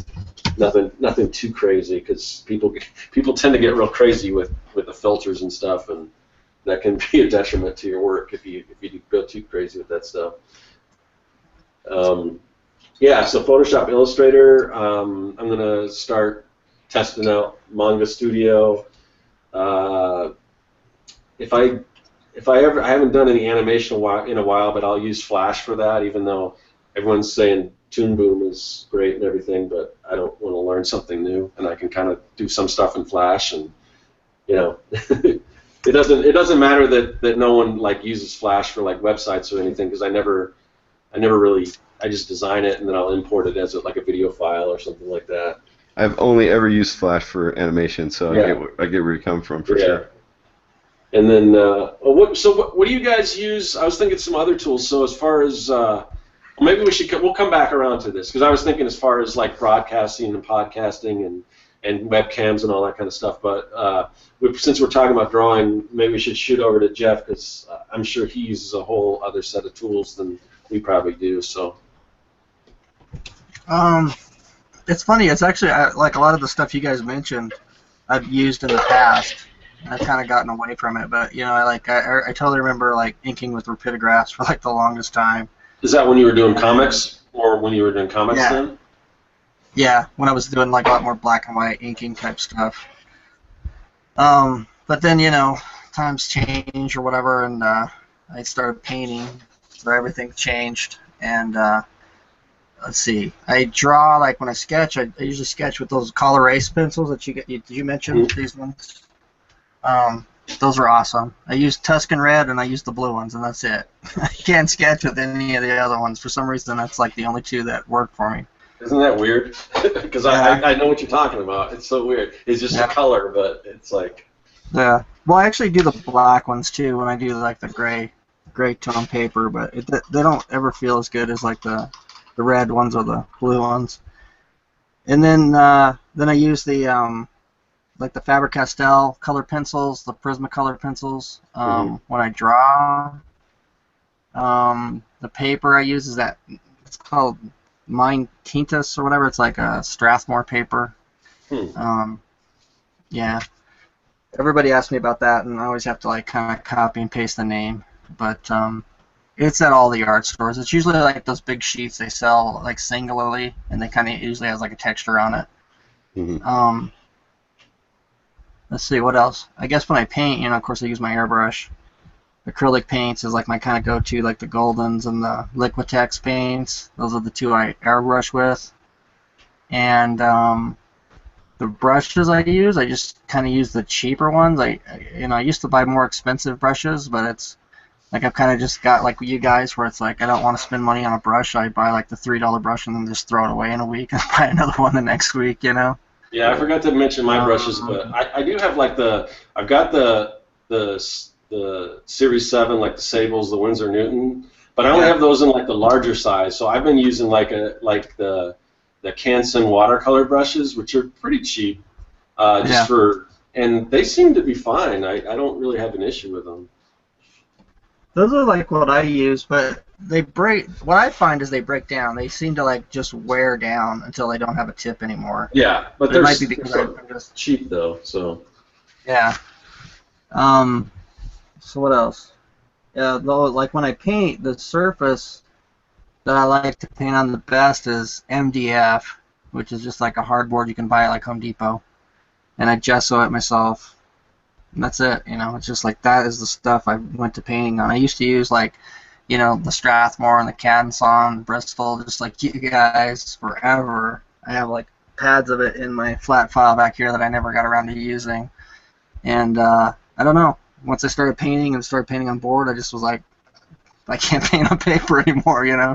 Nothing too crazy, because people tend to get real crazy with the filters and stuff, and that can be a detriment to your work if you go too crazy with that stuff. So Photoshop, Illustrator. I'm gonna start testing out Manga Studio. If I haven't done any animation in a while, but I'll use Flash for that. Even though everyone's saying Toon Boom is great and everything, but I don't want to learn something new, and I can kind of do some stuff in Flash, and it doesn't matter that no one like uses Flash for like websites or anything, because I never really. I just design it and then I'll import it as like a video file or something like that. I've only ever used Flash for animation, so I get where you come from for sure. And then, what do you guys use? I was thinking some other tools. So as far as maybe we'll come back around to this, because I was thinking as far as like broadcasting and podcasting and webcams and all that kind of stuff. But since we're talking about drawing, maybe we should shoot over to Jeff, because I'm sure he uses a whole other set of tools than we probably do. So. It's funny. It's actually like a lot of the stuff you guys mentioned, I've used in the past. I've kind of gotten away from it, but I totally remember like inking with rapidographs for like the longest time. Is that when you were doing comics, or when you were doing comics then? Yeah, when I was doing like a lot more black and white inking type stuff. But then times change or whatever, and I started painting, so everything changed. And let's see, I draw like when I sketch. I usually sketch with those color erase pencils that you get. Did you mention these ones? Those are awesome. I use Tuscan Red and I use the blue ones, and that's it. I can't sketch with any of the other ones. For some reason, that's like the only two that work for me. Isn't that weird? Because I know what you're talking about. It's so weird. It's just a color, but it's like. Yeah. Well, I actually do the black ones too when I do like the gray tone paper, but they don't ever feel as good as like the red ones or the blue ones. And then I use the like the Faber-Castell color pencils, the Prismacolor pencils when I draw. The paper I use is it's called Mine Tintas or whatever. It's like a Strathmore paper. Yeah. everybody asks me about that, and I always have to like kind of copy and paste the name. But it's at all the art stores. It's usually like those big sheets they sell like singularly, and they kind of usually has like a texture on it. Mm-hmm. Let's see what else. I guess when I paint, of course I use my airbrush. Acrylic paints is like my kind of go-to, like the Goldens and the Liquitex paints. Those are the two I airbrush with. And the brushes I use, I just kind of use the cheaper ones. I used to buy more expensive brushes, but it's like I've kind of just got like you guys, where it's like I don't want to spend money on a brush. I buy like the $3 brush and then just throw it away in a week and buy another one the next week. Yeah, I forgot to mention my brushes, but I do have like I've got the Series 7, like the Sables, the Winsor Newton, but I only have those in like the larger size. So I've been using like the Canson watercolor brushes, which are pretty cheap, and they seem to be fine. I don't really have an issue with them. Those are like what I use, but they break. What I find is they break down. They seem to like just wear down until they don't have a tip anymore. Yeah, but it might be because I'm just cheap though. So yeah. So what else? Yeah, though, like when I paint, the surface that I like to paint on the best is MDF, which is just like a hardboard you can buy at like Home Depot, and I gesso it myself. And that's it. It's just like that is the stuff I went to painting on. I used to use like, the Strathmore and the Canson, Bristol, just like you guys forever. I have like pads of it in my flat file back here that I never got around to using. And I don't know. Once I started painting on board, I just was like, I can't paint on paper anymore, Yeah.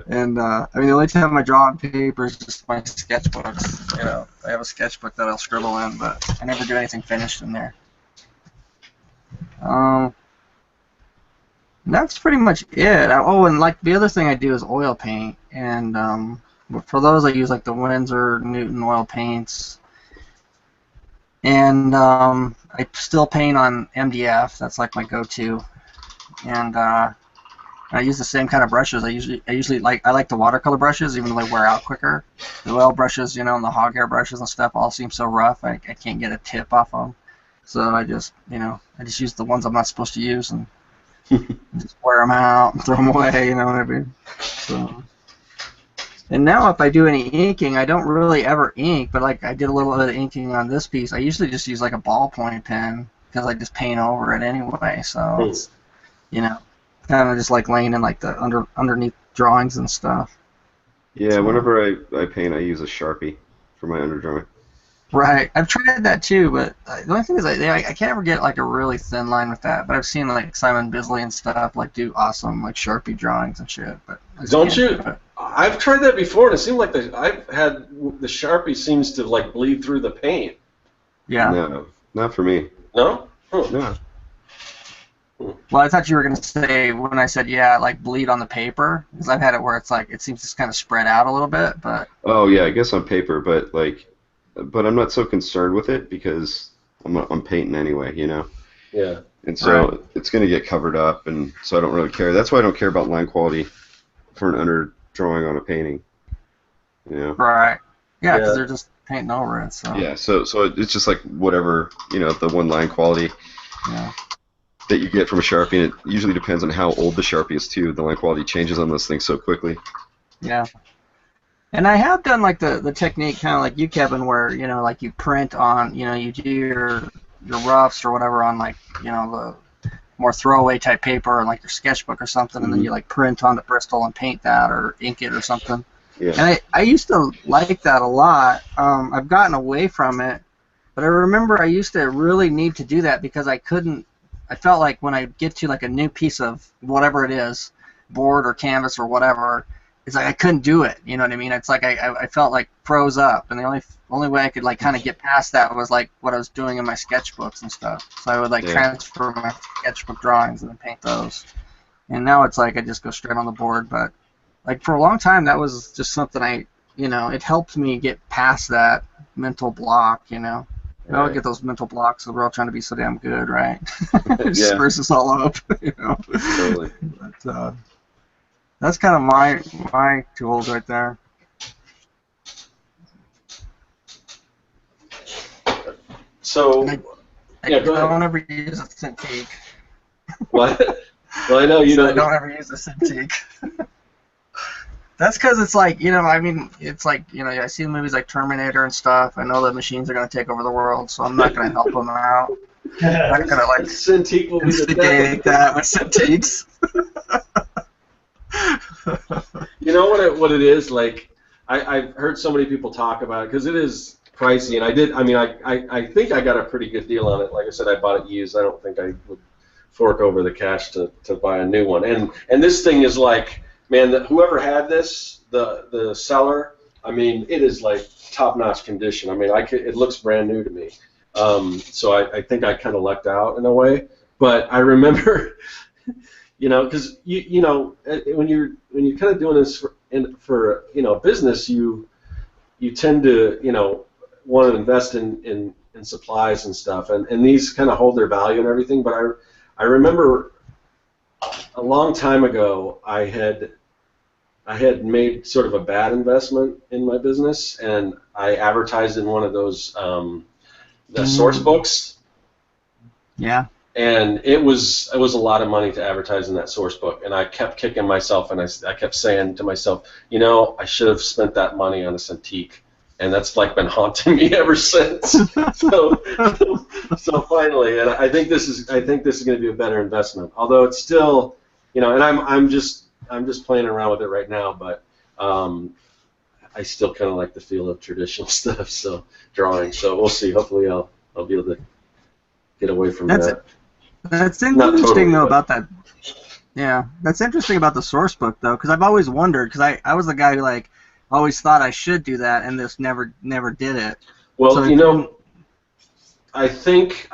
And I mean, the only time I draw on paper is just my sketchbooks. I have a sketchbook that I'll scribble in, but I never do anything finished in there. That's pretty much it. And like the other thing I do is oil paint, and for those I use like the Winsor Newton oil paints, and I still paint on MDF. That's like my go-to, and I use the same kind of brushes. I like the watercolor brushes, even though they wear out quicker. The oil brushes, and the hog hair brushes and stuff all seem so rough. I can't get a tip off them. So I just use the ones I'm not supposed to use and just wear them out and throw them away, you know what I mean? So, and now if I do any inking, I don't really ever ink, but like I did a little bit of inking on this piece. I usually just use like a ballpoint pen because I just paint over it anyway. So it's, kind of just like laying in like the underneath drawings and stuff. Yeah, whenever I paint, I use a Sharpie for my underdrawing. Right, I've tried that too, but the only thing is I can't ever get like a really thin line with that. But I've seen like Simon Bisley and stuff like do awesome like Sharpie drawings and shit. But don't you? I've tried that before, and it seemed like I've had the Sharpie seems to like bleed through the paint. Yeah. No, not for me. No. No. Well, I thought you were gonna say when I said like bleed on the paper, because I've had it where it's like it seems to kind of spread out a little bit, but. Oh yeah, I guess on paper, but I'm not so concerned with it because I'm painting anyway, Yeah. And so it's going to get covered up, and so I don't really care. That's why I don't care about line quality for an underdrawing on a painting. Right. Yeah, because they're just painting over it. So. Yeah. So it's just like whatever the one line quality that you get from a Sharpie, and it usually depends on how old the Sharpie is too. The line quality changes on those things so quickly. Yeah. And I have done like the technique kind of like you, Kevin, where like you print on you do your roughs or whatever on like the more throwaway type paper or like your sketchbook or something, and then you like print onto Bristol and paint that or ink it or something. Yeah. And I used to like that a lot. I've gotten away from it, but I remember I used to really need to do that because I felt like when I get to like a new piece of whatever it is, board or canvas or whatever. It's like I couldn't do it, you know what I mean? It's like I felt like froze up, and the only way I could like kind of get past that was like what I was doing in my sketchbooks and stuff. So I would like transfer my sketchbook drawings and then paint those. And now it's like I just go straight on the board. But like for a long time, that was just something it helped me get past that mental block, I would get those mental blocks of we're all trying to be so damn good, right? It just screws us all up, Totally. But, that's kind of my tools right there. So, Yeah, go ahead. Don't ever use a Cintiq. What? Well, I know you So don't. don't ever use a Cintiq. That's because it's like, I mean, it's like, I see movies like Terminator and stuff. I know that machines are going to take over the world, so I'm not going to help them out. I'm not going to, like, Cintiq will be the instigate that with Cintiqs. You know what it is? Like, I've heard so many people talk about it because it is pricey, and I think I got a pretty good deal on it. Like I said, I bought it used. I don't think I would fork over the cash to buy a new one. And this thing is like, man, whoever had this, the seller, I mean, it is like top-notch condition. I mean, it looks brand new to me. So I think I kind of lucked out in a way. But I remember, because when you're kind of doing this for business, you tend to want to invest in supplies and stuff, and these kind of hold their value and everything. But I remember a long time ago I had made sort of a bad investment in my business, and I advertised in one of those the source books. Yeah. And it was a lot of money to advertise in that source book, and I kept kicking myself, and I kept saying to myself, I should have spent that money on a Cintiq, and that's like been haunting me ever since. so finally, and I think this is going to be a better investment. Although it's still, and I'm just playing around with it right now, but I still kind of like the feel of traditional stuff, so drawing. So we'll see. Hopefully, I'll be able to get away from that. That's interesting though about that. Yeah, that's interesting about the source book though, because I've always wondered, because I was the guy who like always thought I should do that, and this never did it. Well, so I think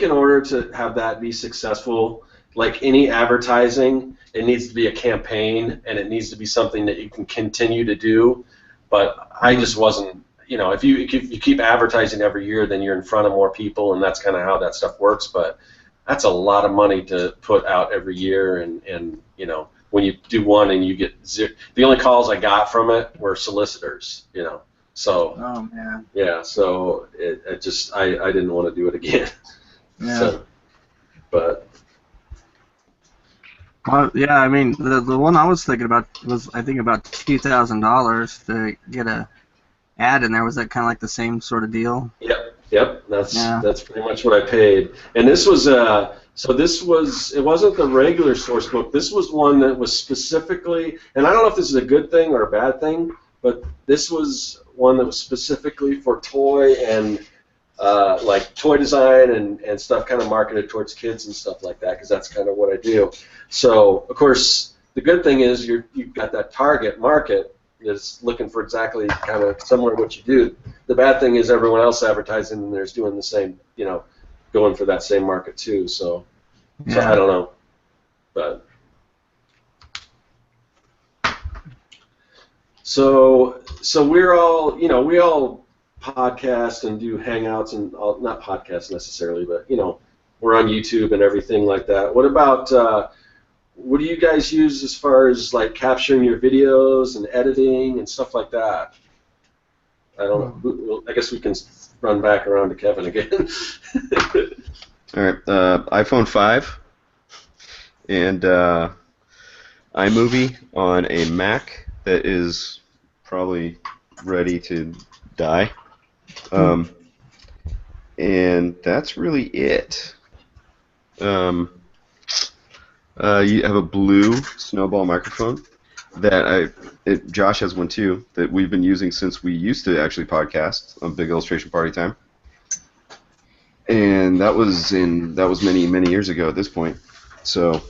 in order to have that be successful, like any advertising, it needs to be a campaign, and it needs to be something that you can continue to do. But I just wasn't. If you keep advertising every year, then you're in front of more people, and that's kind of how that stuff works. But that's a lot of money to put out every year, and when you do one and you get zero, the only calls I got from it were solicitors, So. Oh man. Yeah, so it just I didn't want to do it again. Yeah. So, but. Well, yeah, I mean the one I was thinking about was I think about $2,000 to get a ad in there. Was that kind of like the same sort of deal? Yep. That's pretty much what I paid. And this was it wasn't the regular source book. This was one that was specifically, and I don't know if this is a good thing or a bad thing, but this was one that was specifically for toy and like toy design and stuff, kind of marketed towards kids and stuff like that, because that's kind of what I do. So of course the good thing is you've got that target market is looking for exactly kind of similar to what you do. The bad thing is everyone else advertising and there's doing the same, going for that same market too. So I don't know, but so we're all, we all podcast and do hangouts and all, not podcasts necessarily, but we're on YouTube and everything like that. What about what do you guys use as far as like capturing your videos and editing and stuff like that? I don't know. I guess we can run back around to Kevin again. All right, iPhone 5 and iMovie on a Mac that is probably ready to die. And that's really it. You have a blue Snowball microphone that Josh has one too that we've been using since we used to actually podcast on Big Illustration Party Time, and that was many years ago at this point. So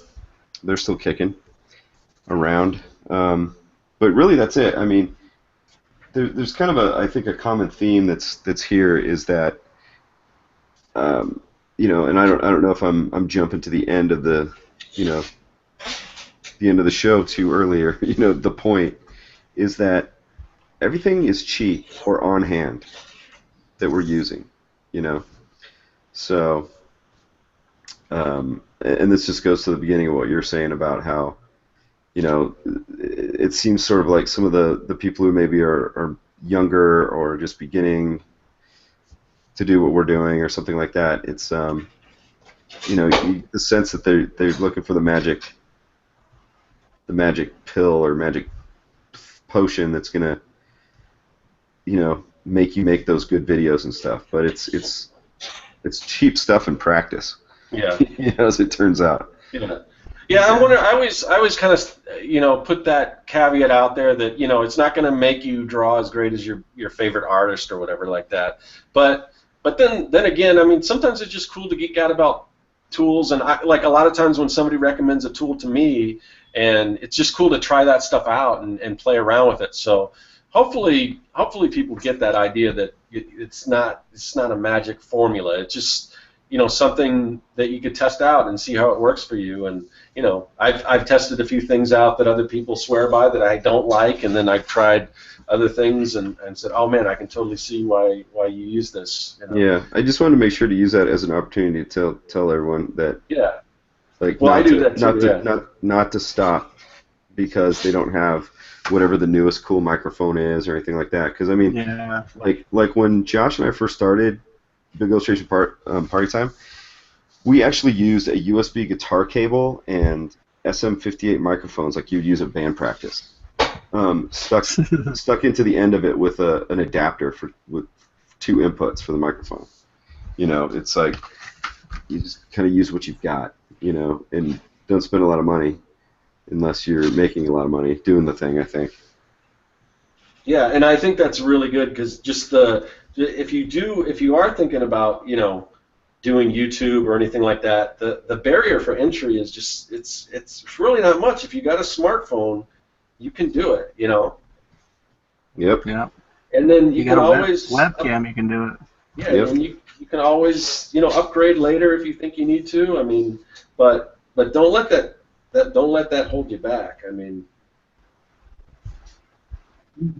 they're still kicking around, but really that's it. I mean, there's kind of I think a common theme that's here is that and I don't know if I'm jumping to the end of the end of the show too earlier. The point is that everything is cheap or on hand that we're using, So, and this just goes to the beginning of what you're saying about how, it seems sort of like some of the people who maybe are younger or just beginning to do what we're doing or something like that. It's you know, the sense that they're looking for the magic pill or magic potion that's gonna, you know, make you make those good videos and stuff. But it's cheap stuff in practice. Yeah. You know, as it turns out. Yeah. Yeah, I wonder. I always kind of, you know, put that caveat out there that, you know, it's not going to make you draw as great as your favorite artist or whatever like that. But then again, I mean, sometimes it's just cool to geek out about tools, and like a lot of times when somebody recommends a tool to me, and it's just cool to try that stuff out and play around with it. So hopefully people get that idea that it's not a magic formula. It's just, you know, something that you could test out and see how it works for you. And, you know, I've tested a few things out that other people swear by that I don't like, and then I've tried other things and said, oh man, I can totally see why you use this. You know? Yeah, I just wanted to make sure to use that as an opportunity to tell everyone that. Yeah. Like, well, not I do to, that too. Not, Yeah. not to stop because they don't have whatever the newest cool microphone is or anything like that. Because I mean, Yeah. like when Josh and I first started Big Illustration Party Time, we actually used a USB guitar cable and SM58 microphones like you'd use at band practice. Stuck into the end of it with an adapter with 2 inputs for the microphone. You know, it's like you just kind of use what you've got, you know, and don't spend a lot of money unless you're making a lot of money doing the thing, I think. Yeah, and I think that's really good because just if you are thinking about, you know, doing YouTube or anything like that, the barrier for entry is just it's really not much. If you got a smartphone, you can do it, you know. Yep. Yeah. And then you got can a always webcam. You can do it. Yeah, Yep. and you can always, you know, upgrade later if you think you need to. I mean, but don't let that hold you back. I mean.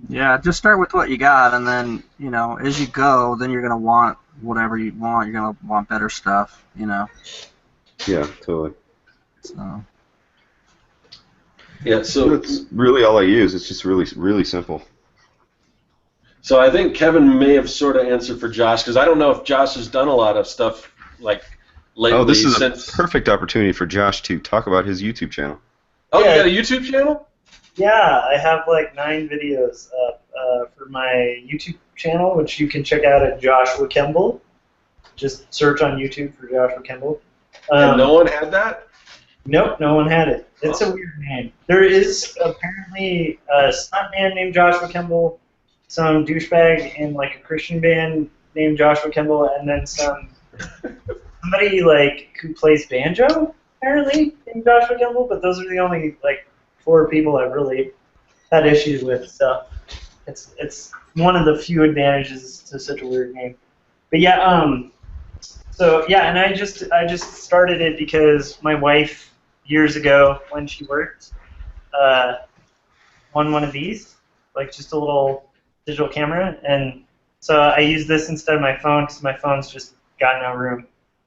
Yeah, just start with what you got, and then, you know, as you go, then you're gonna want whatever you want. You're gonna want better stuff, you know. Yeah, totally. So. Yeah, so that's really all I use. It's just really, really simple. So I think Kevin may have sort of answered for Josh, because I don't know if Josh has done a lot of stuff like lately. Oh, this is since... a perfect opportunity for Josh to talk about his YouTube channel. Oh, Yeah. You got a YouTube channel? Yeah, I have like 9 videos up for my YouTube channel, which you can check out at Joshua Kemble. Just search on YouTube for Joshua Kemble. And no one had that? Nope, no one had it. It's a weird name. There is apparently a stuntman named Joshua Kemble, some douchebag in like a Christian band named Joshua Kemble, and then somebody like who plays banjo apparently named Joshua Kemble. But those are the only like 4 people I've really had issues with. So it's one of the few advantages to such a weird name. But yeah, so yeah, and I just started it because my wife years ago when she worked won one of these, like just a little digital camera, and so I use this instead of my phone because my phone's just got no room.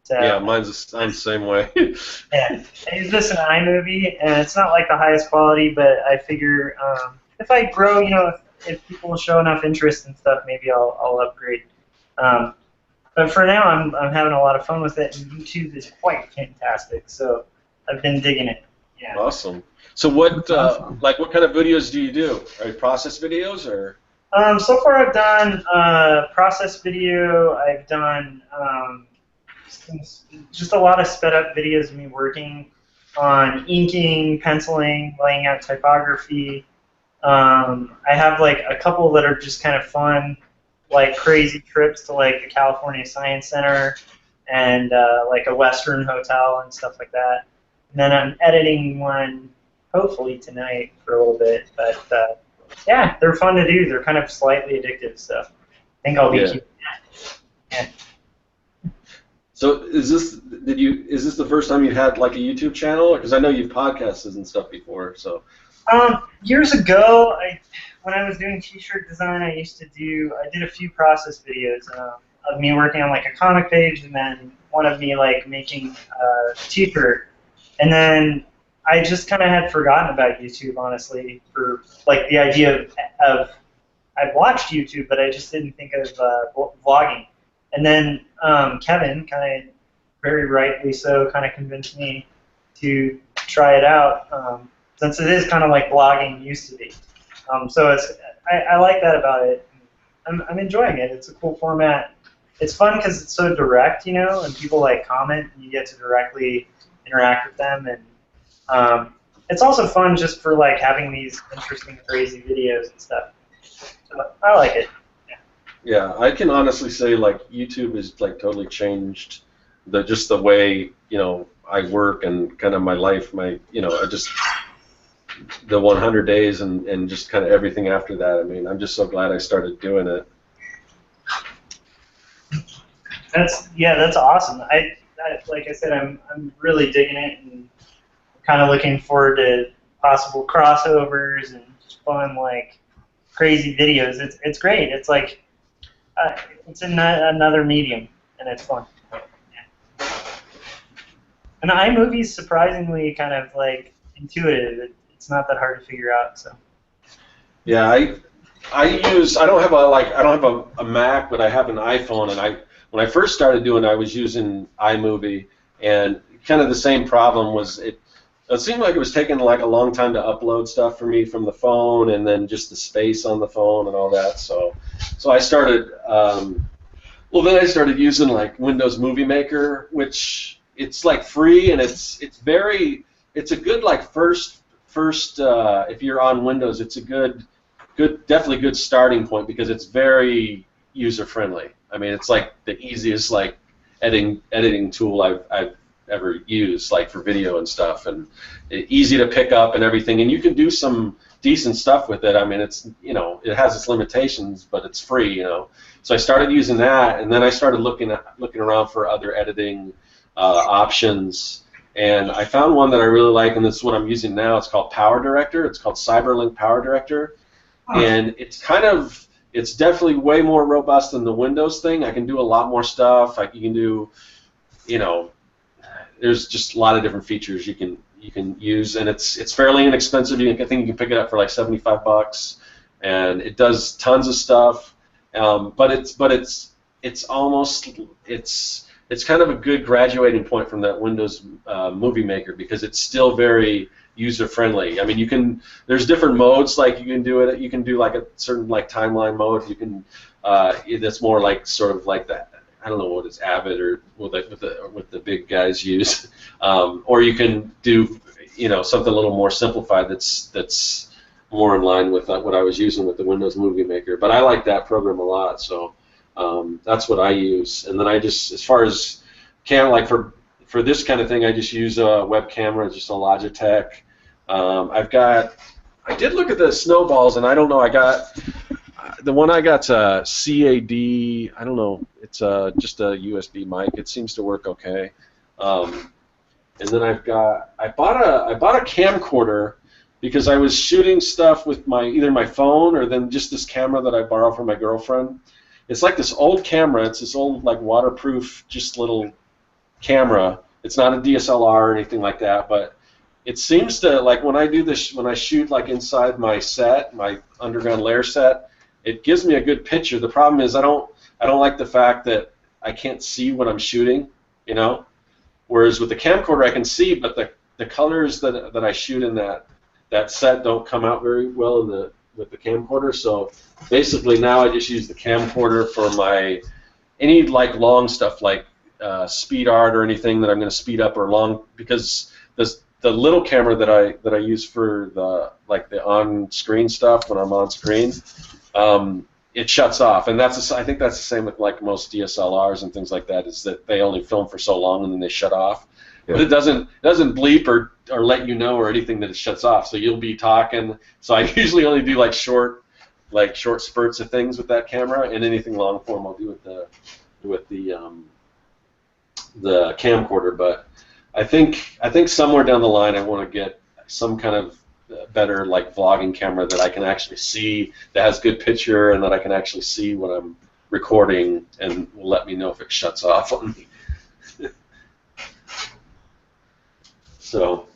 Yeah, I'm the same way. Yeah, I use this in iMovie, and it's not like the highest quality, but I figure if I grow, you know, if people show enough interest and stuff, maybe I'll upgrade. But for now, I'm having a lot of fun with it, and YouTube is quite fantastic. So I've been digging it. Yeah. Awesome. So what like what kind of videos do you do? Are you process videos or? So far, I've done process video. I've done just a lot of sped up videos of me working on inking, penciling, laying out typography. I have like a couple that are just kind of fun, like crazy trips to like the California Science Center and like a Western hotel and stuff like that. And then I'm editing one hopefully tonight for a little bit, but yeah, they're fun to do. They're kind of slightly addictive, so I think I'll be keeping that. Yeah. So is this the first time you had like a YouTube channel? Because I know you've podcasted and stuff before. So. Years ago, when I was doing T-shirt design, I did a few process videos of me working on like a comic page, and then one of me like making a T-shirt, and then I just kind of had forgotten about YouTube, honestly, for like the idea of I'd watched YouTube, but I just didn't think of vlogging. And then Kevin, kind of very rightly so, kind of convinced me to try it out, since it is kind of like blogging used to be. So I like that about it. I'm enjoying it. It's a cool format. It's fun because it's so direct, you know, and people like comment, and you get to directly interact with them, and it's also fun just for like having these interesting, crazy videos and stuff. So I like it. Yeah, I can honestly say like YouTube has like totally changed just the way, you know, I work and kind of my life, I just the 100 days and just kind of everything after that. I mean, I'm just so glad I started doing it. That's awesome. Like I said, I'm really digging it and kind of looking forward to possible crossovers and just fun like crazy videos. It's great. It's like it's in another medium, and it's fun. Yeah. And iMovie's surprisingly kind of like intuitive. It's not that hard to figure out. So. Yeah, I don't have a Mac, but I have an iPhone, and when I first started doing it, I was using iMovie, and kind of the same problem was it seemed like it was taking like a long time to upload stuff for me from the phone, and then just the space on the phone and all that. So I started, then I started using like Windows Movie Maker, which it's like free, and it's a good like first if you're on Windows, it's a definitely good starting point because it's very user friendly. I mean, it's like the easiest like editing tool I've ever used, like for video and stuff, and easy to pick up and everything. And you can do some decent stuff with it. I mean, it's, you know, it has its limitations, but it's free, you know. So I started using that, and then I started looking around for other editing options. And I found one that I really like, and this is what I'm using now. It's called Power Director. It's called Cyberlink Power Director, and it's definitely way more robust than the Windows thing. I can do a lot more stuff. You can do, you know, there's just a lot of different features you can use, and it's fairly inexpensive. I think you can pick it up for like $75, and it does tons of stuff. But it's kind of a good graduating point from that Windows Movie Maker because it's still very user friendly. I mean, there's different modes, like you can do like a certain like timeline mode. You can that's more like sort of like that. I don't know what it's Avid or what the big guys use, or you can do, you know, something a little more simplified that's more in line with what I was using with the Windows Movie Maker. But I like that program a lot, so that's what I use. And then I just, as far as like for this kind of thing, I just use a web camera, just a Logitech. I did look at the snowballs, and I don't know. The one I got's a CAD. I don't know. It's just a USB mic. It seems to work okay. And then I bought a camcorder because I was shooting stuff with either my phone or then just this camera that I borrowed from my girlfriend. It's like this old camera. It's this old like waterproof, just little camera. It's not a DSLR or anything like that, but it seems to, like, when I do this, when I shoot like inside my set, my underground lair set, it gives me a good picture. The problem is I don't like the fact that I can't see what I'm shooting, you know. Whereas with the camcorder I can see, but the colors that I shoot in that set don't come out very well with the camcorder. So basically now I just use the camcorder for any like long stuff like speed art or anything that I'm going to speed up or long, because the little camera that I use for the on-screen stuff when I'm on screen, it shuts off, and I think that's the same with like most DSLRs and things like that, is that they only film for so long and then they shut off. Yeah. But it doesn't bleep or let you know or anything that it shuts off. So you'll be talking. So I usually only do like short spurts of things with that camera, and anything long form I'll do with the camcorder. But I think somewhere down the line I want to get some kind of better like vlogging camera that I can actually see, that has good picture, and that I can actually see what I'm recording and will let me know if it shuts off on me. So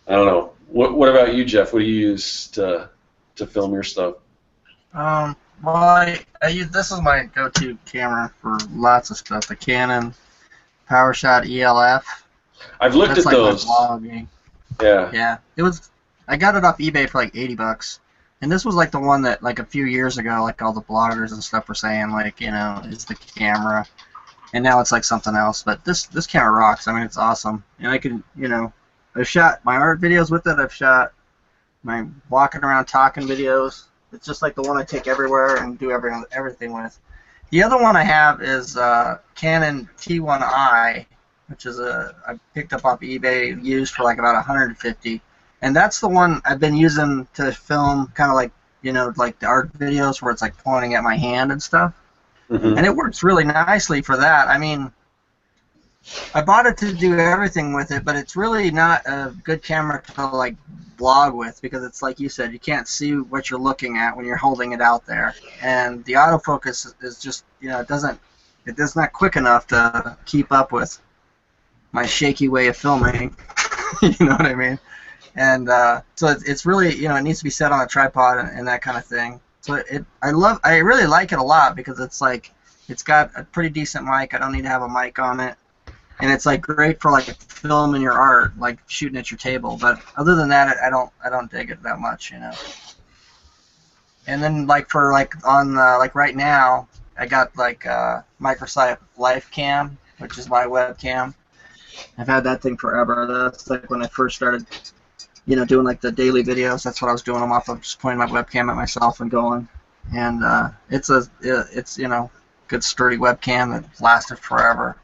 I don't know. What about you, Jeff? What do you use to film your stuff? Well, I use, this is my go-to camera for lots of stuff. The Canon PowerShot ELF. I've looked That's at like those. my vlogging. Yeah. Yeah, it was. I got it off eBay for like $80, and this was like the one that like a few years ago, like all the bloggers and stuff were saying, like, you know, is the camera, and now it's like something else. But this camera rocks. I mean, it's awesome, and I can, you know, I've shot my art videos with it. I've shot my walking around talking videos. It's just like the one I take everywhere and do everything with. The other one I have is Canon T1i, which is I picked up off eBay, used for like about 150, and that's the one I've been using to film kind of like, you know, like the art videos where it's like pointing at my hand and stuff, Mm-hmm. and it works really nicely for that. I mean, I bought it to do everything with it, but it's really not a good camera to like blog with, because it's like you said, you can't see what you're looking at when you're holding it out there, and the autofocus is just, you know, it's not quick enough to keep up with my shaky way of filming. You know what I mean? And so it's really, you know, it needs to be set on a tripod and that kind of thing. So I really like it a lot, because it's like, it's got a pretty decent mic. I don't need to have a mic on it. And it's like great for like filming your art, like shooting at your table. But other than that, I don't dig it that much, you know. And then like for like on like right now, I got like Microsoft Life Cam, which is my webcam. I've had that thing forever. That's like when I first started, you know, doing like the daily videos. That's what I was doing them off of, just pointing my webcam at myself and going. And it's you know, good sturdy webcam that lasted forever.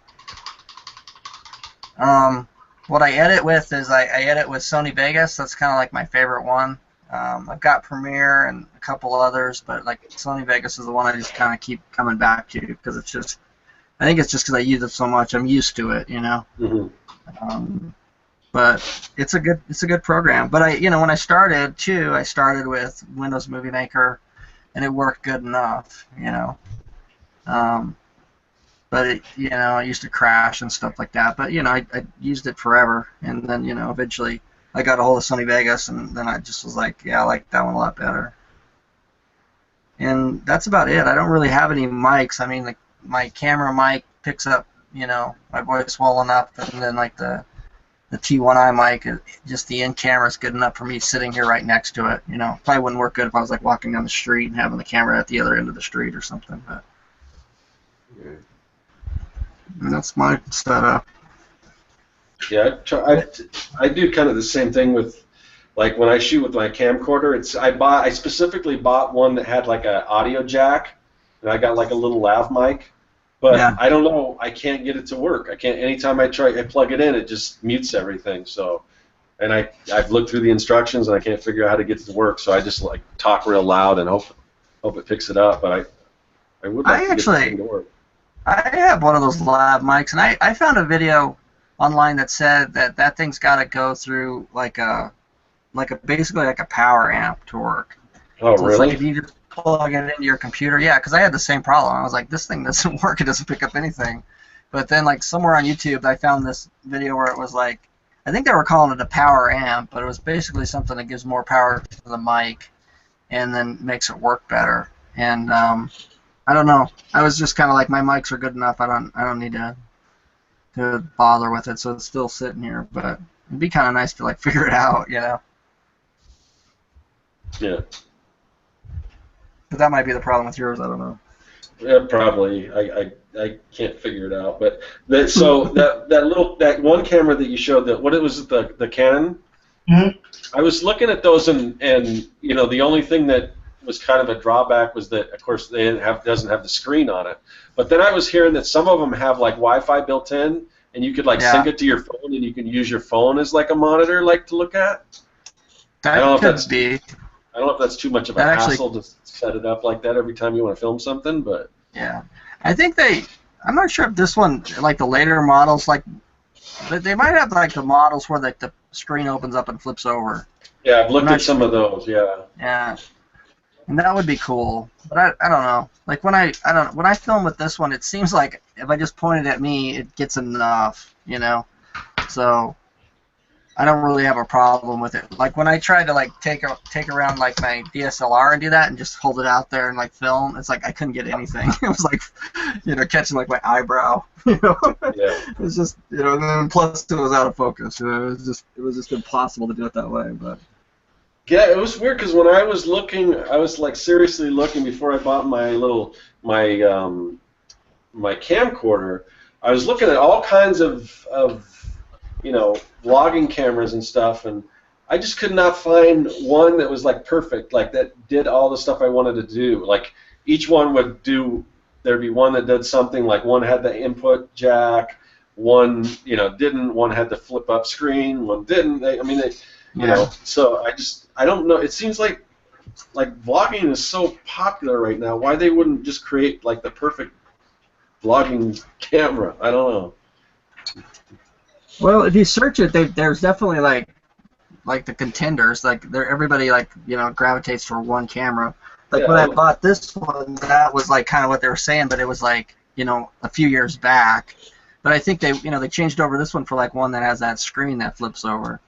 What I edit with is I edit with Sony Vegas. That's kind of like my favorite one. I've got Premiere and a couple others, but like Sony Vegas is the one I just kind of keep coming back to, because it's just, I think it's just because I use it so much. I'm used to it, you know. Mm-hmm. But it's a good program. But you know, when I started too, I started with Windows Movie Maker, and it worked good enough, you know. But it, you know, I used to crash and stuff like that. But you know, I used it forever, and then, you know, eventually I got a hold of Sony Vegas, and then I just was like, yeah, I like that one a lot better. And that's about it. I don't really have any mics. I mean, like my camera mic picks up, you know, my voice well enough, and then like the T1i mic, just the in camera is good enough for me sitting here right next to it. You know, probably wouldn't work good if I was like walking down the street and having the camera at the other end of the street or something. But and that's my setup. Yeah, I do kind of the same thing with, like when I shoot with my camcorder. I specifically bought one that had like an audio jack, and I got like a little lav mic, but Yeah. I don't know, I can't get it to work. I can't. Anytime I plug it in, it just mutes everything. So, and I've looked through the instructions and I can't figure out how to get it to work. So I just like talk real loud and hope it picks it up. But I would like to get the thing to work. I have one of those lav mics, and I found a video online that said that thing's got to go through like a basically like a power amp to work. Oh, so really? It's like if you just plug it into your computer, yeah, because I had the same problem. I was like, this thing doesn't work. It doesn't pick up anything. But then like somewhere on YouTube, I found this video where it was like, I think they were calling it a power amp, but it was basically something that gives more power to the mic and then makes it work better. And I don't know. I was just kind of like, my mics are good enough. I don't need to bother with it, so it's still sitting here. But it'd be kind of nice to like figure it out, you know. Yeah. But that might be the problem with yours. I don't know. Yeah, probably. I can't figure it out. But that one camera that you showed, what it was, the Canon. Mm-hmm. I was looking at those, and you know, the only thing that was kind of a drawback was that, of course, doesn't have the screen on it. But then I was hearing that some of them have like Wi-Fi built in, and you could like sync it to your phone, and you can use your phone as like a monitor, like to look at. That I don't know could if be. I don't know if that's too much of a hassle to set it up like that every time you want to film something, but yeah, I think I'm not sure if this one, like the later models, like they might have like the models where like the screen opens up and flips over. yeah, I've looked at some of those. Yeah. Yeah, and that would be cool. But I don't know. Like when I film with this one, it seems like if I just point it at me, it gets enough, you know. So I don't really have a problem with it. Like when I try to like take around like my DSLR and do that and just hold it out there and like film, it's like I couldn't get anything. It was like, catching like my eyebrow. Yeah. It was just, and then plus it was out of focus. It was just impossible to do it that way. But yeah, it was weird because when I was looking, I was like seriously looking before I bought my my camcorder. I was looking at all kinds of vlogging cameras and stuff, and I just could not find one that was like perfect, like that did all the stuff I wanted to do. Like each one would do, there'd be one that did something, like one had the input jack, one didn't, one had the flip up screen, one didn't. So I don't know. It seems like vlogging is so popular right now. Why they wouldn't just create like the perfect vlogging camera? I don't know. Well, if you search it, there's definitely like the contenders. Like everybody gravitates for one camera. Like when I bought this one, that was like kind of what they were saying, but it was like a few years back. But I think they changed over this one for like one that has that screen that flips over.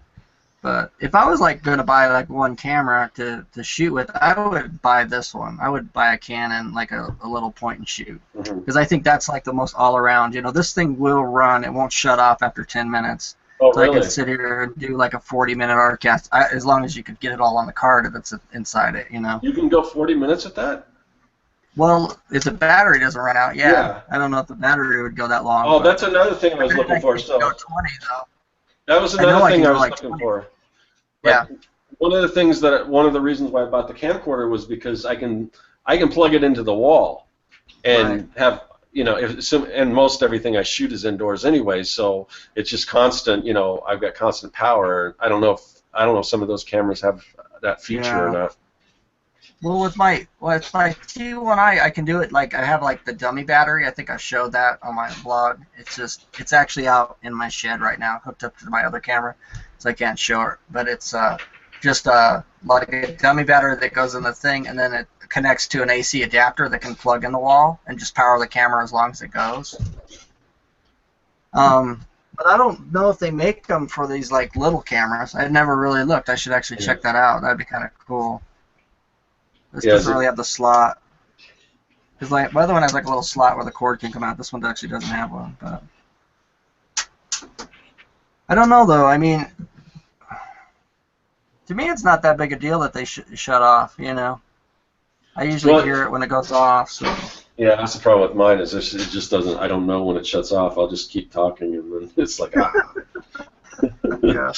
But if I was like going to buy like one camera to shoot with, I would buy this one. I would buy a Canon, like a little point and shoot, because I think that's like the most all around. This thing will run. It won't shut off after 10 minutes. Oh, so really? I could sit here and do like a 40-minute Artcast, as long as you could get it all on the card that's inside it. You can go 40 minutes with that? Well, if the battery doesn't run out, yeah. I don't know if the battery would go that long. Oh, that's another thing I was looking for. So go 20 though. That was another thing I was looking 20. for. Yeah. One of the reasons why I bought the camcorder was because I can plug it into the wall and have and most everything I shoot is indoors anyway, so it's just constant. I've got constant power. I don't know if some of those cameras have that feature or not. Well, with my T1i, I can do it. Like I have like the dummy battery. I think I showed that on my blog. It's actually out in my shed right now, hooked up to my other camera, so I can't show it. But it's just like a dummy battery that goes in the thing, and then it connects to an AC adapter that can plug in the wall and just power the camera as long as it goes. But I don't know if they make them for these like little cameras. I've never really looked. I should actually check that out. That'd be kind of cool. This doesn't really have the slot. Because like, my other one has like a little slot where the cord can come out. This one actually doesn't have one. But I don't know though. I mean, to me, it's not that big a deal that they shut off. I usually hear it when it goes off. So. Yeah, that's the problem with mine. Is it just doesn't. I don't know when it shuts off. I'll just keep talking, and then it's like Yeah.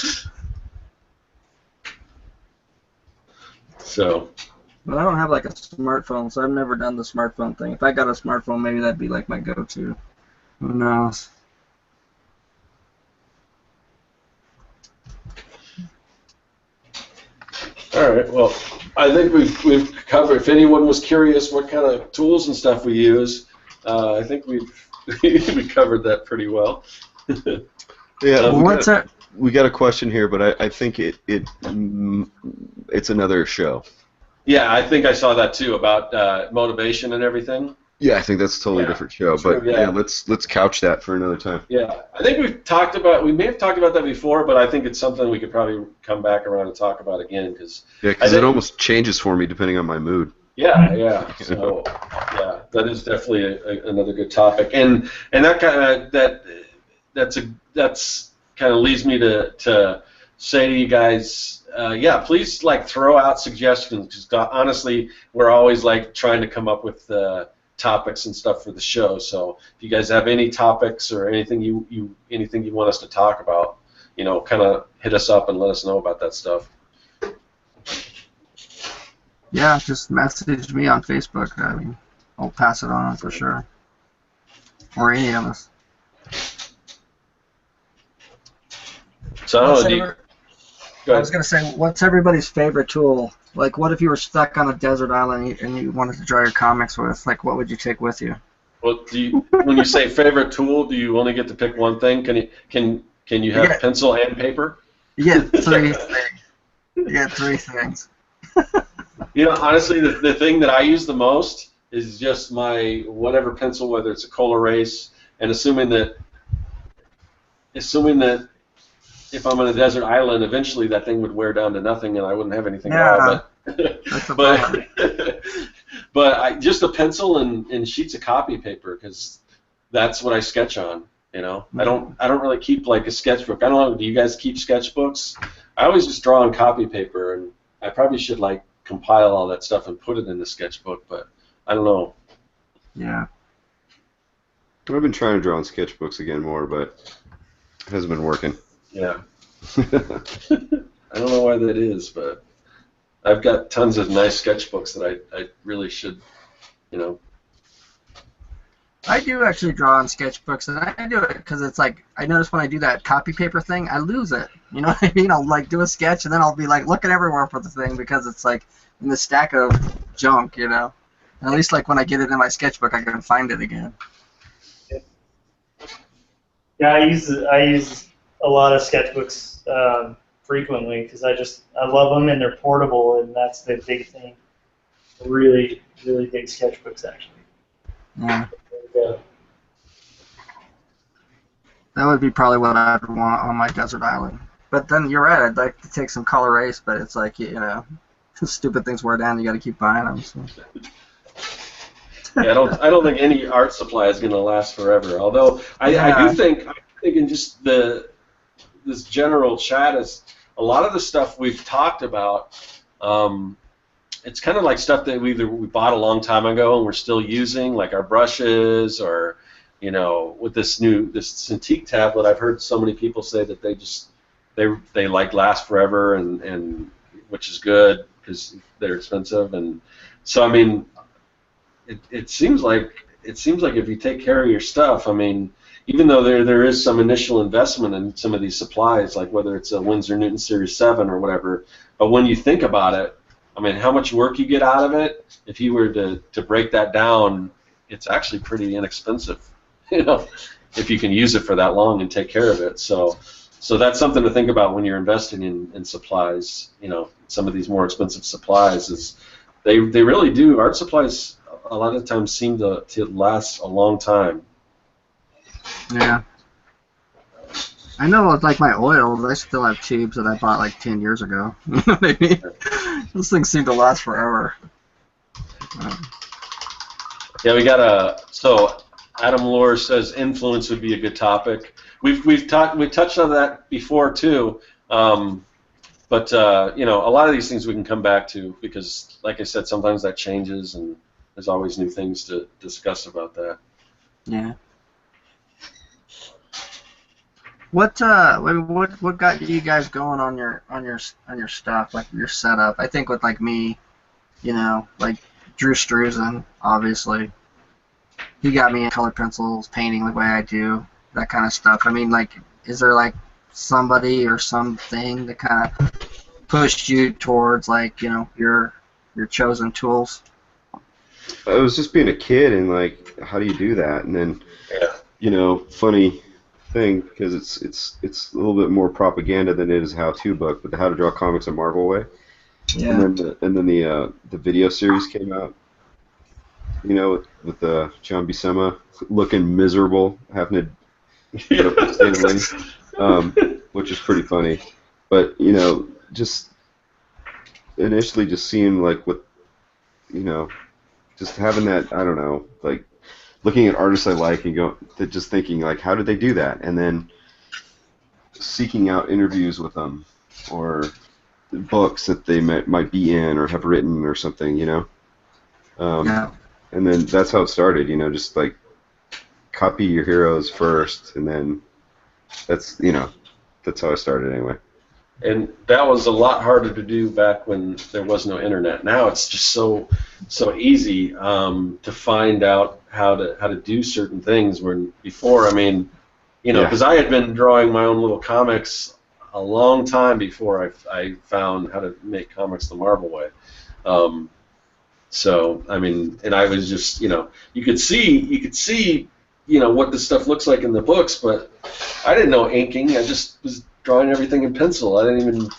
So. But I don't have like a smartphone, so I've never done the smartphone thing. If I got a smartphone, maybe that'd be like my go-to. Who knows? All right. Well, I think we've covered. If anyone was curious what kind of tools and stuff we use, I think we covered that pretty well. Yeah. We got a question here, but I think it's another show. Yeah, I think I saw that too about motivation and everything. Yeah, I think that's a totally different show. But let's couch that for another time. Yeah, I think we may have talked about that before, but I think it's something we could probably come back around and talk about again because it almost changes for me depending on my mood. Yeah. So that is definitely another good topic, and that kind of that's kind of leads me to say to you guys, please throw out suggestions because honestly, we're always trying to come up with topics and stuff for the show. So if you guys have any topics or anything you want us to talk about, kind of hit us up and let us know about that stuff. Yeah, just message me on Facebook. I mean, I'll pass it on for sure. Or any of us. So I was going to say, what's everybody's favorite tool? Like, what if you were stuck on a desert island and you wanted to draw your comics with? Like, what would you take with you? Well, when you say favorite tool, do you only get to pick one thing? Can you have pencil and paper? You get three things. You get three things. Honestly, the thing that I use the most is just my whatever pencil, whether it's a Cola Race, and assuming that if I'm on a desert island, eventually that thing would wear down to nothing, and I wouldn't have anything Yeah, at all. that's the But but just a pencil and sheets of copy paper, because that's what I sketch on. You know, I don't really keep like a sketchbook. I don't know. Do you guys keep sketchbooks? I always just draw on copy paper, and I probably should like compile all that stuff and put it in the sketchbook, but I don't know. Yeah. I've been trying to draw on sketchbooks again more, but it hasn't been working. Yeah. I don't know why that is, but I've got tons of nice sketchbooks that I really should, you know. I do actually draw on sketchbooks, and I do it because it's like, I notice when I do that copy paper thing, I lose it. You know what I mean? I'll like do a sketch, and then I'll be like looking everywhere for the thing because it's like in the stack of junk, you know. And at least like when I get it in my sketchbook, I can find it again. Yeah, I use a lot of sketchbooks frequently because I love them and they're portable, and that's the big thing. Really, really big sketchbooks actually. Yeah. Yeah. That would be probably what I'd want on my desert island. But then you're right, I'd like to take some color ace, but it's like, you know, stupid things wear down, you got to keep buying them. So. Yeah, I don't think any art supply is going to last forever. Although I do think in just this general chat is a lot of the stuff we've talked about. It's kind of like stuff that we bought a long time ago and we're still using, like our brushes, or you know, with this Cintiq tablet. I've heard so many people say that they like last forever, and which is good because they're expensive. And so I mean, it seems like if you take care of your stuff, I mean, even though there is some initial investment in some of these supplies, like whether it's a Winsor Newton Series 7 or whatever, but when you think about it, I mean, how much work you get out of it, if you were to break that down, it's actually pretty inexpensive, you know, if you can use it for that long and take care of it. So that's something to think about when you're investing in supplies, you know, some of these more expensive supplies, is they really do, art supplies a lot of times seem to last a long time. Yeah. I know with like my oils, I still have tubes that I bought like 10 years ago. You know what I mean? Those things seem to last forever. Yeah, we got so Adam Lohr says influence would be a good topic. We've touched on that before too, but you know, a lot of these things we can come back to because, like I said, sometimes that changes and there's always new things to discuss about that. Yeah. What got you guys going on your stuff, like your setup? I think with like me, you know, like Drew Struzan, obviously, he got me in color pencils, painting the way I do, that kind of stuff. I mean, like, is there like somebody or something that kind of pushed you towards like, you know, your chosen tools? I was just being a kid and like, how do you do that? And then, you know, funny thing, because it's a little bit more propaganda than it is a how-to book, but the How to Draw Comics a Marvel Way. Yeah. And then the video series came out, you know, with John Buscema looking miserable, having to put up with standing which is pretty funny. But you know, just initially just seeing like what, you know, just having that, I don't know, like looking at artists I like and just thinking like, how did they do that? And then seeking out interviews with them or books that they might be in or have written or something, you know. Yeah. And then that's how it started, you know, just like copy your heroes first, and then that's how I started anyway. And that was a lot harder to do back when there was no internet. Now it's just so easy to find out how to do certain things. When before, I mean, you know, because I had been drawing my own little comics a long time before I found how to make comics the Marvel way. So I mean, and I was just, you know, you could see, you know, what this stuff looks like in the books, but I didn't know inking. I just was drawing everything in pencil. I didn't even,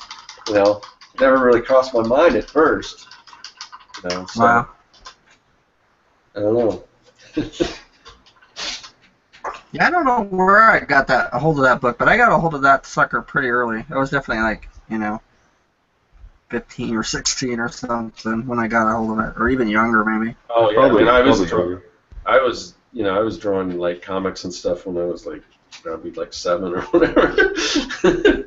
you know, never really crossed my mind at first. You know, so Wow. I don't know. Yeah, I don't know where I got a hold of that book, but I got a hold of that sucker pretty early. I was definitely like, 15 or 16 or something when I got a hold of it, or even younger maybe. Oh yeah, Probably, and I was probably. I was drawing like comics and stuff when I was like probably like 7 or whatever.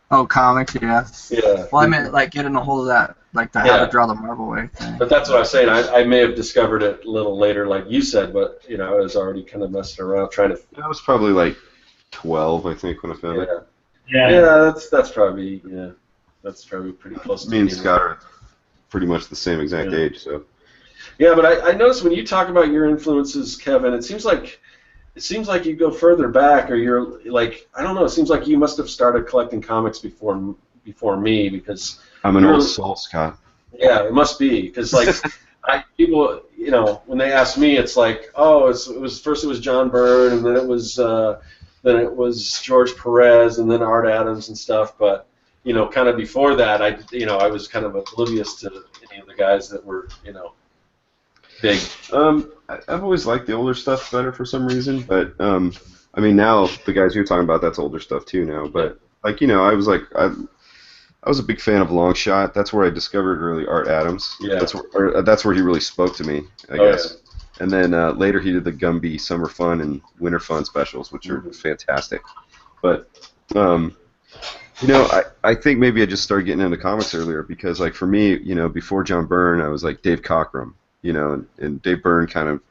Oh, comics, yeah. Yeah. Well, I meant like getting a hold of that, like the how to draw the Marvel way thing. But that's what I was saying. I may have discovered it a little later, like you said, but I was already kind of messing around trying to. I was probably like 12, I think, when I found it. Yeah. That's probably pretty close. Me and Scott are pretty much the same exact age, so. Yeah, but I noticed when you talk about your influences, Kevin, it seems like you go further back, or you're like, I don't know. It seems like you must have started collecting comics before me, because I'm an old soul, Scott. Yeah, it must be, because like people, when they ask me, it's like, oh, it was John Byrne, and then it was George Perez, and then Art Adams and stuff. But kind of before that, I was kind of oblivious to any of the guys that were big. I've always liked the older stuff better for some reason, but I mean now the guys you're talking about, that's older stuff too now. But like I was a big fan of Longshot. That's where I discovered really Art Adams. Yeah. That's where he really spoke to me, I guess. Yeah. And then later he did the Gumby Summer Fun and Winter Fun specials, which are fantastic. But I think maybe I just started getting into comics earlier because, like, for me, before John Byrne, I was like Dave Cockrum, and Dave Byrne kind of,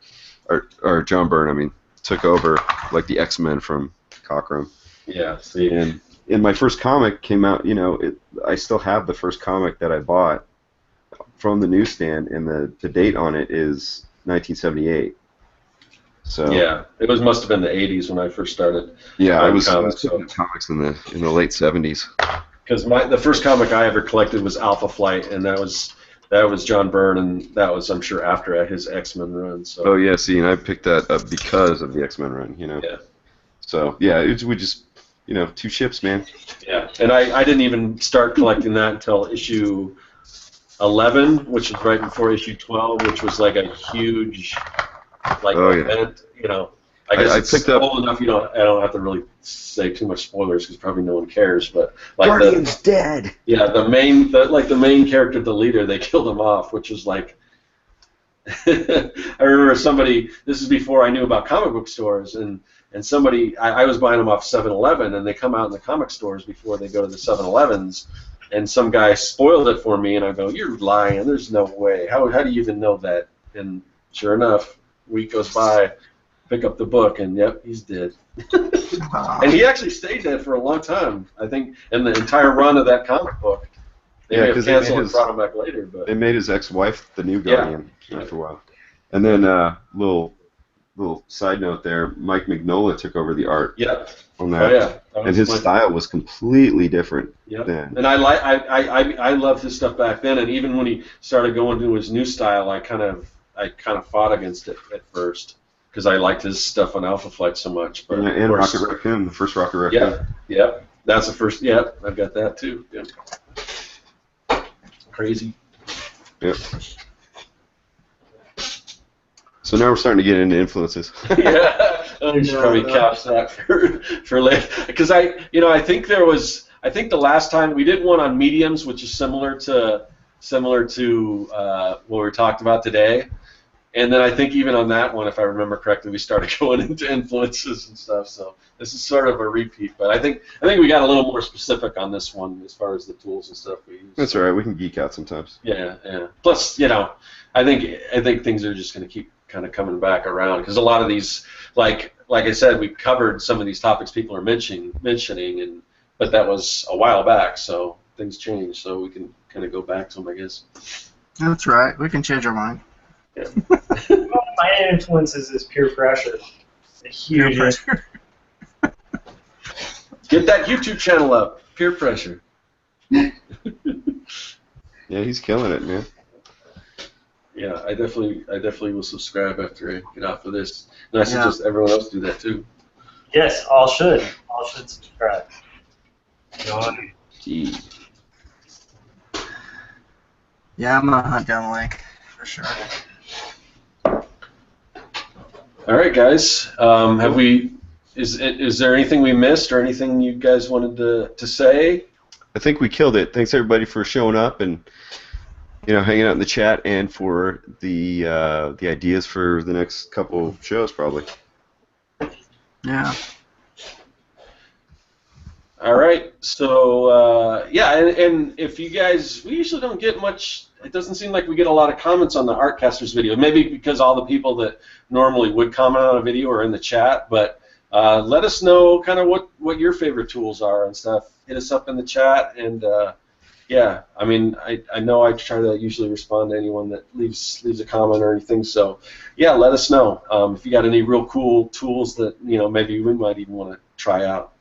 or John Byrne, I mean, took over like the X-Men from Cockrum. Yeah. See. And in my first comic came out, I still have the first comic that I bought from the newsstand, and the date on it is 1978. So yeah, it must have been the 80s when I first started. Yeah, I was picking comics in the late 70s. Because the first comic I ever collected was Alpha Flight, and that was John Byrne, and that was, I'm sure, after his X-Men run. So. Oh yeah, see, and I picked that up because of the X-Men run, Yeah. So yeah, we just. 2 ships, man. Yeah, and I didn't even start collecting that until issue 11, which is right before issue 12, which was like a huge event. I guess I picked up old enough. I don't have to really say too much spoilers because probably no one cares. But like Guardian's dead. Yeah, the main character, the leader, they killed him off, which was like. I remember somebody. This is before I knew about comic book stores, and somebody, I was buying them off 7-Eleven, and they come out in the comic stores before they go to the 7-Elevens, and some guy spoiled it for me, and I go, you're lying, there's no way. How do you even know that? And sure enough, a week goes by, pick up the book, and yep, he's dead. And he actually stayed dead for a long time, I think, in the entire run of that comic book. They may have canceled and brought him back later. But they made his ex-wife the new Guardian after a while. And then little side note there, Mike Mignola took over the art on that. Oh, yeah. And his style was completely different. Yeah. And I loved his stuff back then, and even when he started going to his new style, I kind of fought against it at first because I liked his stuff on Alpha Flight so much. But and Rocket Raccoon, the first Rocket Raccoon. Yeah. That's the first. Yeah, I've got that too. Yeah. Crazy. Yep. So now we're starting to get into influences. Yeah, I should probably couch that for later, because I think the last time we did one on mediums, which is similar to what we talked about today, and then I think even on that one, if I remember correctly, we started going into influences and stuff. So this is sort of a repeat, but I think we got a little more specific on this one as far as the tools and stuff we use. That's all right. We can geek out sometimes. Yeah. Plus, I think things are just going to keep kind of coming back around because a lot of these, like I said, we covered some of these topics people are mentioning, but that was a while back, so things change, so we can kind of go back to them, I guess. That's right. We can change our mind. Yeah. One of my influences is peer pressure. A huge. Peer pressure. Get that YouTube channel up. Peer pressure. Yeah, he's killing it, man. Yeah, I definitely will subscribe after I get off of this. And I suggest everyone else do that too. Yes, all should. All should subscribe. Gee. Yeah, I'm gonna hunt down the link for sure. All right, guys. Have we? Is there anything we missed or anything you guys wanted to say? I think we killed it. Thanks everybody for showing up and hanging out in the chat and for the ideas for the next couple of shows probably. Yeah. All right. So yeah, and if you guys, we usually don't get much. It doesn't seem like we get a lot of comments on the Artcasters video. Maybe because all the people that normally would comment on a video are in the chat. But let us know kind of what your favorite tools are and stuff. Hit us up in the chat, and yeah, I mean, I know I try to usually respond to anyone that leaves a comment or anything. So yeah, let us know if you got any real cool tools that maybe we might even want to try out.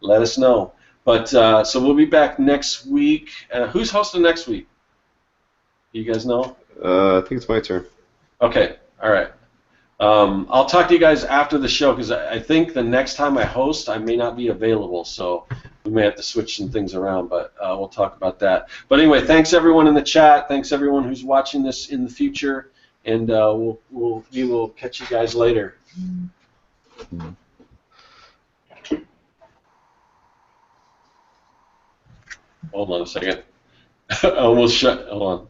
Let us know. But so we'll be back next week. Who's hosting next week? You guys know? I think it's my turn. Okay. All right. I'll talk to you guys after the show because I think the next time I host, I may not be available, so we may have to switch some things around. But we'll talk about that. But anyway, thanks everyone in the chat. Thanks everyone who's watching this in the future, and we will catch you guys later. Hold on a second. I almost shut. Hold on.